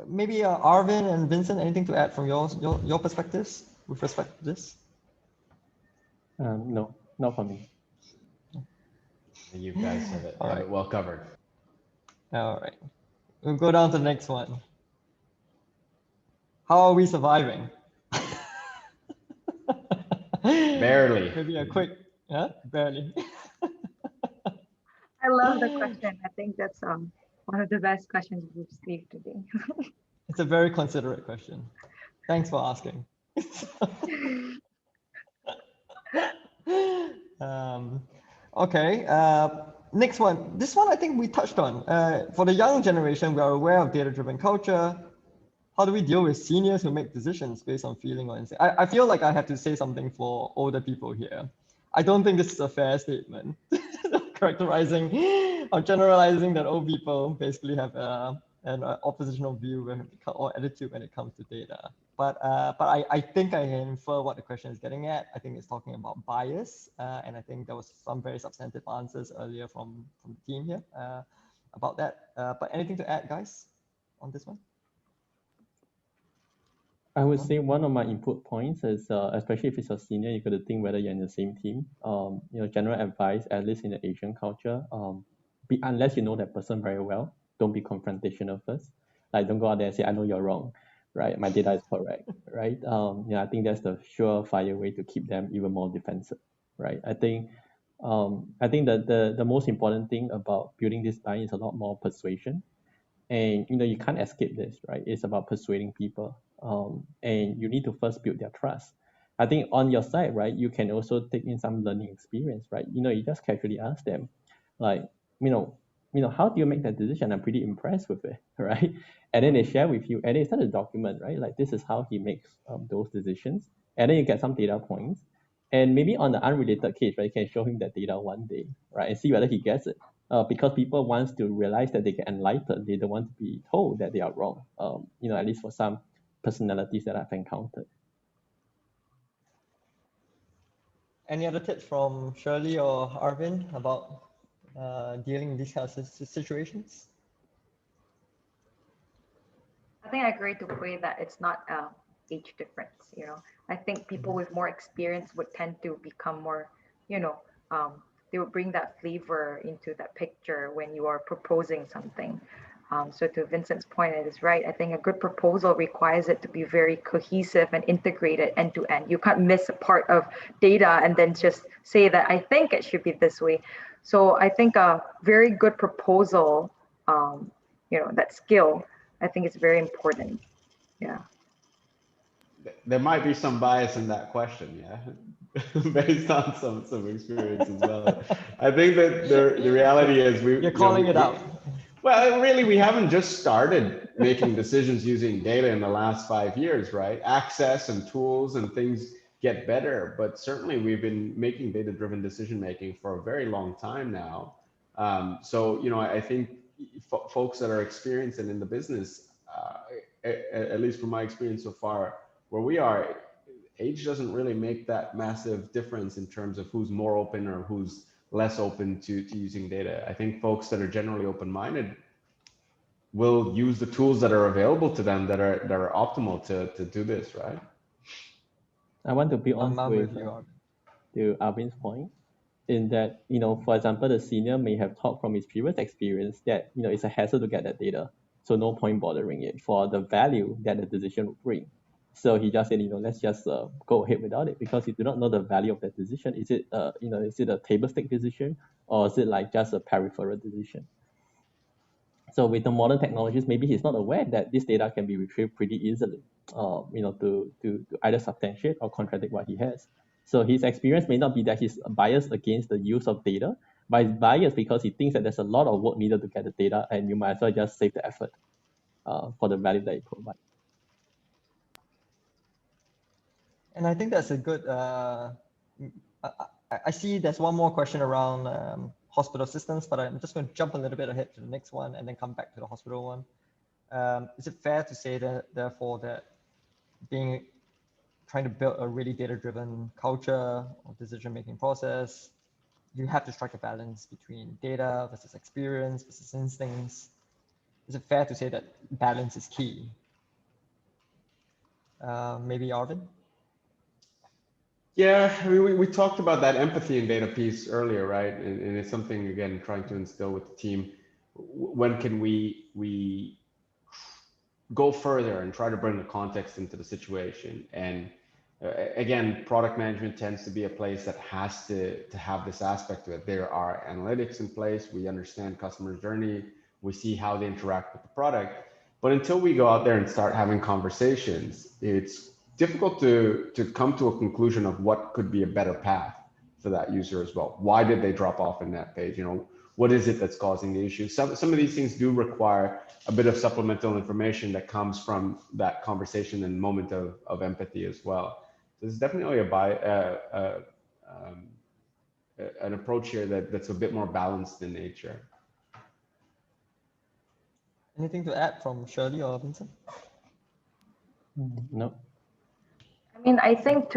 Maybe Arvin and Vincent, anything to add from your perspectives with respect to this? No, not for me. You guys have it All right. well covered. All right. We'll go down to the next one. How are we surviving? Barely. Maybe a quick, yeah, barely. I love the question. I think that's one of the best questions we've received today. It's a very considerate question. Thanks for asking. Okay, next one. This one I think we touched on. For the young generation, we are aware of data-driven culture. How do we deal with seniors who make decisions based on feeling or instinct? I feel like I have to say something for older people here. I don't think this is a fair statement. Characterizing or generalizing that old people basically have an oppositional view or attitude when it comes to data. But I think I can infer what the question is getting at. I think it's talking about bias, and I think there was some very substantive answers earlier from the team here about that. But anything to add, guys, on this one? I would say one of my input points is, especially if it's a senior, you got to think whether you're in the same team. General advice, at least in the Asian culture, unless you know that person very well, don't be confrontational first. Like, don't go out there and say, I know you're wrong, right? My data is correct, right? I think that's the surefire way to keep them even more defensive, right? I think that the most important thing about building this line is a lot more persuasion. And you can't escape this, right? It's about persuading people, and you need to first build their trust. I think on your side, right, you can also take in some learning experience, right? You just casually ask them, like, how do you make that decision? I'm pretty impressed with it, right? And then they share with you, and they start a document, right? Like, this is how he makes those decisions, and then you get some data points, and maybe on the unrelated case, right, you can show him that data one day, right, and see whether he gets it. Because people want to realize that they get enlightened. They don't want to be told that they are wrong. At least for some personalities that I've encountered. Any other tips from Shirley or Arvin about dealing with these kinds of situations? I think I agree to Wei that it's not age difference. I think people with more experience would tend to become more, they would bring that flavor into that picture when you are proposing something. So to Vincent's point, it is right. I think a good proposal requires it to be very cohesive and integrated end to end. You can't miss a part of data and then just say that I think it should be this way. So I think a very good proposal, that skill, I think it's very important. Yeah. There might be some bias in that question, yeah, based on some experience as well. I think that the reality is you're calling it out. Well, really, we haven't just started making decisions using data in the last 5 years, right? Access and tools and things get better, but certainly we've been making data-driven decision-making for a very long time now. So, I think folks that are experienced and in the business, at least from my experience so far, where we are, age doesn't really make that massive difference in terms of who's more open or who's less open to using data. I think folks that are generally open-minded will use the tools that are available to them that are optimal to do this, right? I want to be on to Arvin's point, in that, for example, the senior may have taught from his previous experience that, it's a hassle to get that data. So no point bothering it for the value that the decision would bring. So he just said, let's just go ahead without it, because you do not know the value of that decision. Is it, is it a table stake decision, or is it like just a peripheral decision? So with the modern technologies, maybe he's not aware that this data can be retrieved pretty easily, to either substantiate or contradict what he has. So his experience may not be that he's biased against the use of data, but he's biased because he thinks that there's a lot of work needed to get the data, and you might as well just save the effort for the value that it provides. And I think that's a good, I see there's one more question around hospital systems, but I'm just going to jump a little bit ahead to the next one and then come back to the hospital one. Is it fair to say that, therefore, that trying to build a really data-driven culture or decision-making process, you have to strike a balance between data versus experience versus instincts? Is it fair to say that balance is key? Maybe Arvin? Yeah, I mean, we talked about that empathy and data piece earlier, right? And it's something, again, trying to instill with the team. When can we go further and try to bring the context into the situation? And again, product management tends to be a place that has to have this aspect to it. There are analytics in place. We understand customer journey. We see how they interact with the product. But until we go out there and start having conversations, it's difficult to come to a conclusion of what could be a better path for that user as well. Why did they drop off in that page? You know, what is it that's causing the issue? Some of these things do require a bit of supplemental information that comes from that conversation and moment of empathy as well. So there's definitely an approach here that's a bit more balanced in nature. Anything to add from Shirley or Vincent? No. I mean, I think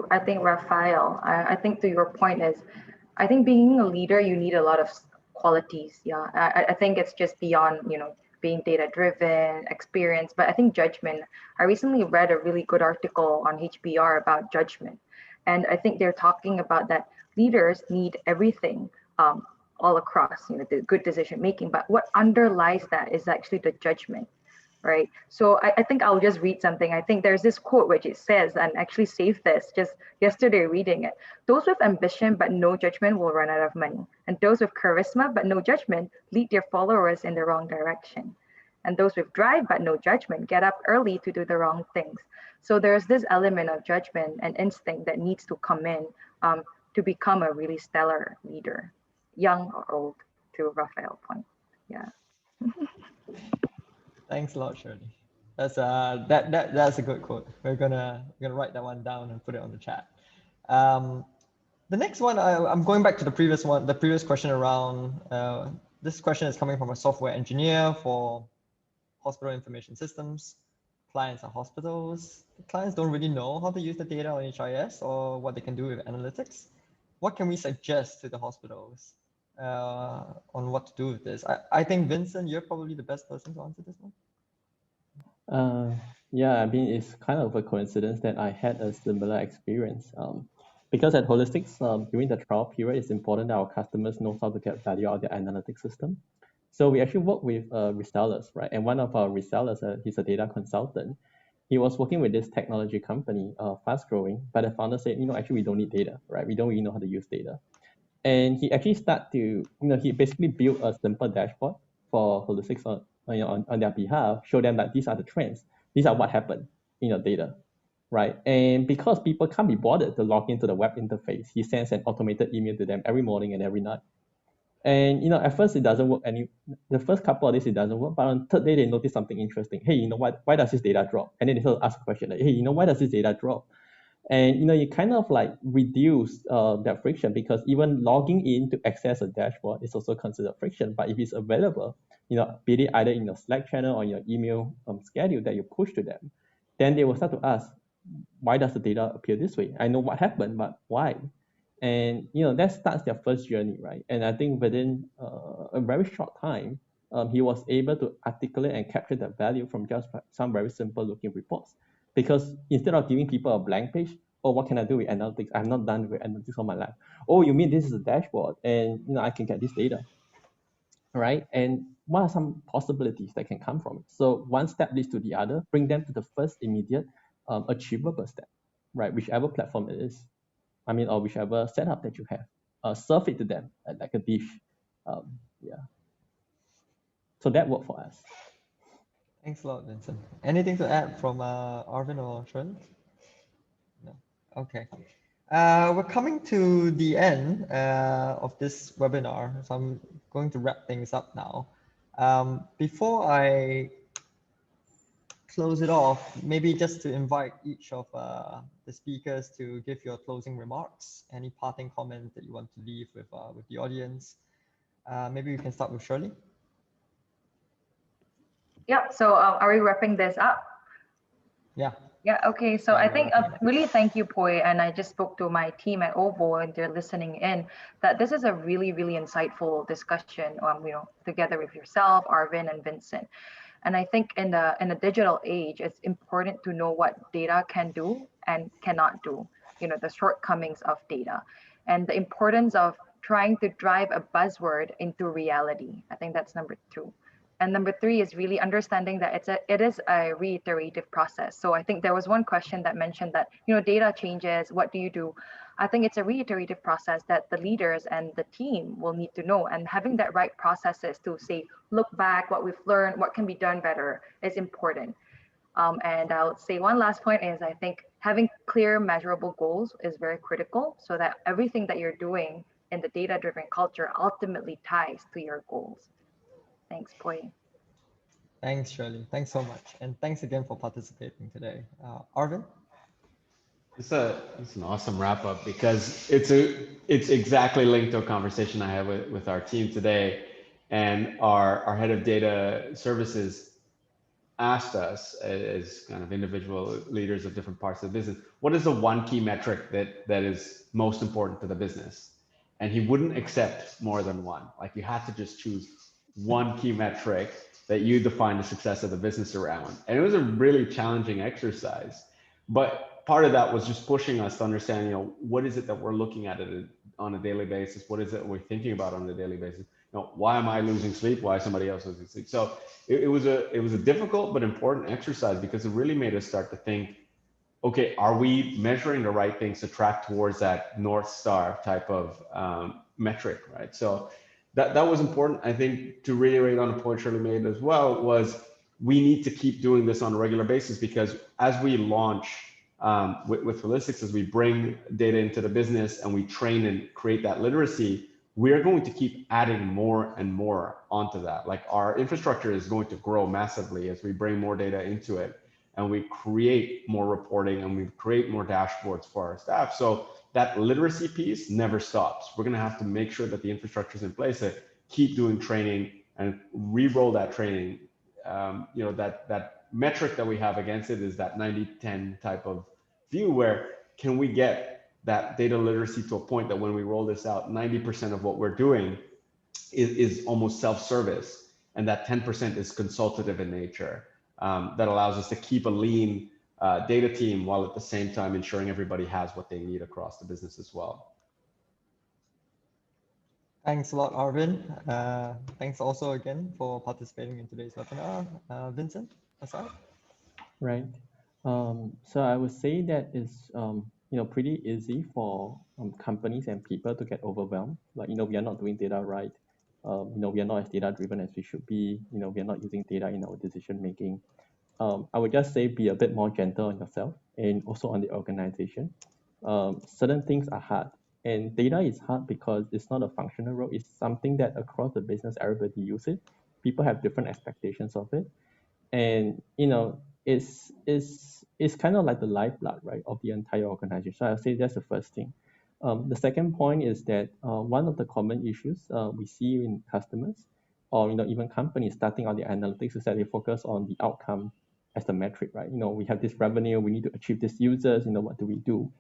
I think Raphael, I think to your point is, I think being a leader, you need a lot of qualities. Yeah, I think it's just beyond, you know, being data driven, experience, but I think judgment. I recently read a really good article on HBR about judgment. And I think they're talking about that leaders need everything all across, you know, the good decision making, but what underlies that is actually the judgment. Right. So I think I'll just read something. I think there's this quote which it says, and actually saved this just yesterday reading it. Those with ambition but no judgment will run out of money. And those with charisma but no judgment lead their followers in the wrong direction. And those with drive but no judgment get up early to do the wrong things. So there's this element of judgment and instinct that needs to come in to become a really stellar leader, young or old, to Raphael's point. Yeah. Thanks a lot, Shirley. That's that's a good quote. We're gonna write that one down and put it on the chat. The next one, I'm going back to the previous one, the previous question around. This question is coming from a software engineer for hospital information systems. Clients are hospitals. The clients don't really know how to use the data on HIS or what they can do with analytics. What can we suggest to the hospitals on what to do with this? I think, Vincent, you're probably the best person to answer this one. Yeah, I mean, it's kind of a coincidence that I had a similar experience. Because at Holistics, during the trial period, it's important that our customers know how to get value out of their analytics system. So we actually work with resellers, right? And one of our resellers, he's a data consultant. He was working with this technology company, fast growing, but the founder said, you know, actually we don't need data, right? We don't really know how to use data. And he actually started to, you know, he basically built a simple dashboard for Holistics on their behalf, show them that these are the trends. These are what happened in your data, right? And because people can't be bothered to log into the web interface, he sends an automated email to them every morning and every night. And, you know, at first it doesn't work. The first couple of days it doesn't work, but on the third day they notice something interesting. Hey, you know what? Why does this data drop? And then they start to ask a question like, hey, you know, why does this data drop? And, you know, you kind of like reduce that friction, because even logging in to access a dashboard is also considered friction. But if it's available, you know, be it either in your Slack channel or your email schedule that you push to them, then they will start to ask, why does the data appear this way? I know what happened, but why? And, you know, that starts their first journey, right? And I think within a very short time, he was able to articulate and capture that value from just some very simple looking reports. Because instead of giving people a blank page, oh, what can I do with analytics? I'm not done with analytics all my life. Oh, you mean this is a dashboard and, you know, I can get this data, right? And what are some possibilities that can come from it? So one step leads to the other, bring them to the first immediate achievable step, right? Whichever platform it is. I mean, or whichever setup that you have, serve it to them like a dish. Yeah. So that worked for us. Thanks a lot, Vincent. Anything to add from Arvin or Shirley? No. Okay. We're coming to the end of this webinar, so I'm going to wrap things up now. Before I close it off, maybe just to invite each of the speakers to give your closing remarks, any parting comment that you want to leave with the audience. Maybe we can start with Shirley. Yeah, so are we wrapping this up? Yeah. Yeah, okay. So Yeah, I we're think wrapping up. really thank you, Poi. And I just spoke to my team at OVO and they're listening in that this is a really, really insightful discussion, together with yourself, Arvin and Vincent. And I think in the digital age, it's important to know what data can do and cannot do, the shortcomings of data and the importance of trying to drive a buzzword into reality. I think that's number 2. And number 3 is really understanding that it is a reiterative process. So I think there was one question that mentioned that, data changes, what do you do? I think it's a reiterative process that the leaders and the team will need to know. And having that right processes to say, look back, what we've learned, what can be done better is important. And I'll say one last point is I think having clear measurable goals is very critical so that everything that you're doing in the data-driven culture ultimately ties to your goals. Thanks, Poi. Thanks, Shirley. Thanks so much. And thanks again for participating today. Arvin? It's an awesome wrap up because it's exactly linked to a conversation I had with our team today, and our head of data services asked us as kind of individual leaders of different parts of the business, what is the one key metric that is most important to the business? And he wouldn't accept more than one. Like you had to just choose one key metric that you define the success of the business around. And it was a really challenging exercise, but part of that was just pushing us to understand, what is it that we're looking at it on a daily basis? What is it we're thinking about on a daily basis? Why am I losing sleep? Why is somebody else losing sleep? So it was a difficult but important exercise because it really made us start to think, okay, are we measuring the right things to track towards that North Star type of metric, right? So that was important. I think to reiterate on the point Shirley made as well was we need to keep doing this on a regular basis because as we launch with Holistics, as we bring data into the business and we train and create that literacy, we're going to keep adding more and more onto that. Like our infrastructure is going to grow massively as we bring more data into it and we create more reporting and we create more dashboards for our staff. So that literacy piece never stops. We're going to have to make sure that the infrastructure is in place to keep doing training and re-roll that training. That metric that we have against it is that 90-10 type of view where can we get that data literacy to a point that when we roll this out, 90% of what we're doing is almost self-service, and that 10% is consultative in nature. That allows us to keep a lean data team while at the same time ensuring everybody has what they need across the business as well. Thanks a lot, Arvin. Thanks also again for participating in today's webinar. Vincent, aside? Right. So I would say that it's pretty easy for companies and people to get overwhelmed. Like we are not doing data right. We are not as data driven as we should be. We are not using data in our decision making. I would just say be a bit more gentle on yourself and also on the organization. Certain things are hard, and data is hard because it's not a functional role. It's something that across the business everybody uses it. People have different expectations of it, and it's kind of like the lifeblood, right, of the entire organization. So I'll say that's the first thing. The second point is that one of the common issues we see in customers or even companies starting on the analytics is that they focus on the outcome as the metric, right? We have this revenue, we need to achieve these users, what do we do?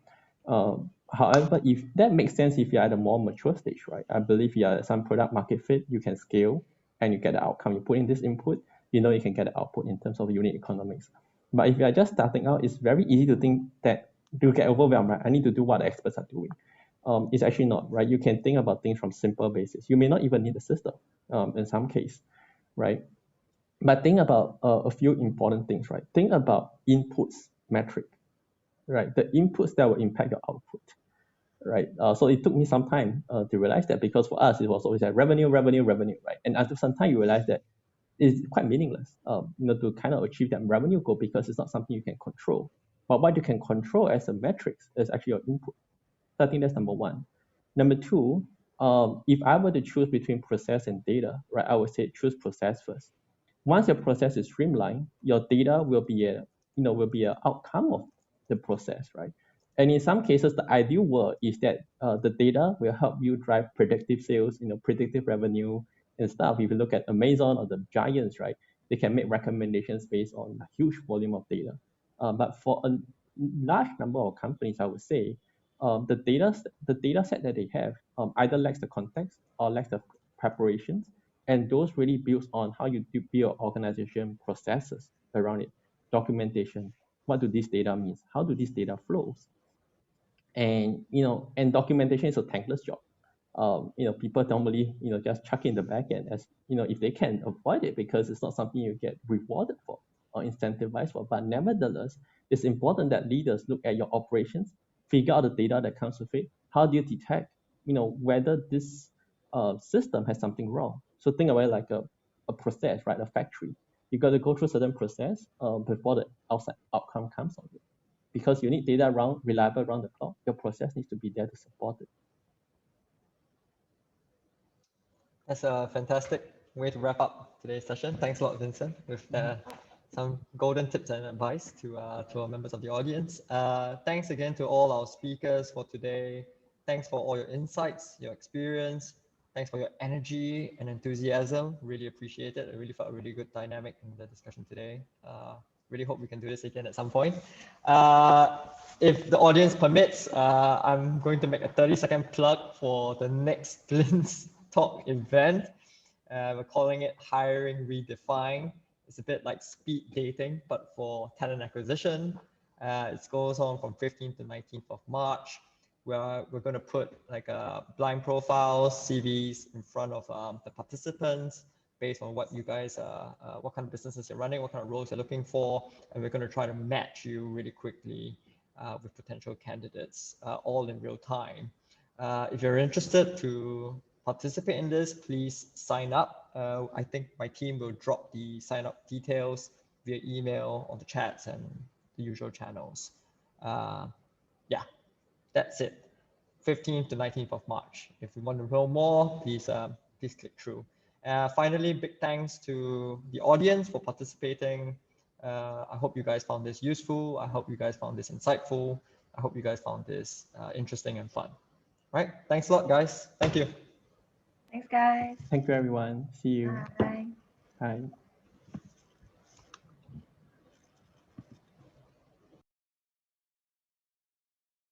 However, if that makes sense if you're at a more mature stage, right? I believe you are at some product market fit, you can scale and you get the outcome. You put in this input, you can get the output in terms of unit economics. But if you are just starting out, it's very easy to think that you get overwhelmed, right? I need to do what the experts are doing. It's actually not, right? You can think about things from simple basis. You may not even need a system in some case, right? But think about a few important things, right? Think about inputs metric, right? The inputs that will impact your output, right? So it took me some time to realize that because for us, it was always like revenue, right? And after some time, you realize that it's quite meaningless, to kind of achieve that revenue goal because it's not something you can control. But what you can control as a metrics is actually your input. So I think that's number one. Number two, if I were to choose between process and data, right, I would say choose process first. Once your process is streamlined, your data will be a outcome of the process, right? And in some cases, the ideal world is that the data will help you drive predictive sales, predictive revenue and stuff. If you look at Amazon or the giants, right, they can make recommendations based on a huge volume of data. But for a large number of companies, I would say, the data set that they have either lacks the context or lacks the preparations, and those really builds on how you build organization processes around it, documentation. What do these data means? How do these data flows? And documentation is a thankless job. People normally just chuck in the back end, as if they can avoid it, because it's not something you get rewarded for or incentivized for. But nevertheless, it's important that leaders look at your operations, figure out the data that comes with it. How do you detect whether this system has something wrong? So think about it like a process, right? A factory. You got to go through a certain process before the outside outcome comes of it. Because you need data reliable around the clock, your process needs to be there to support it. That's a fantastic way to wrap up today's session. Thanks a lot, Vincent, with some golden tips and advice to our members of the audience. Thanks again to all our speakers for today. Thanks for all your insights, your experience. Thanks for your energy and enthusiasm. Really appreciate it. I really felt a really good dynamic in the discussion today. Really hope we can do this again at some point. If the audience permits, I'm going to make a 30-second plug for the next Glints Talk event. We're calling it Hiring Redefined. It's a bit like speed dating, but for talent acquisition. It goes on from 15th to 19th of March, where we're going to put like blind profiles, CVs in front of the participants based on what you guys, what kind of businesses you're running, what kind of roles you're looking for, and we're going to try to match you really quickly with potential candidates, all in real time. If you're interested to participate in this, please sign up. I think my team will drop the sign up details via email on the chats and the usual channels. Yeah, that's it. 15th to 19th of March. If you want to know more, please click through. Finally, big thanks to the audience for participating. I hope you guys found this useful. I hope you guys found this insightful. I hope you guys found this interesting and fun. Right? Thanks a lot, guys. Thank you. Thanks, guys. Thank you, everyone. See you. Bye. Bye.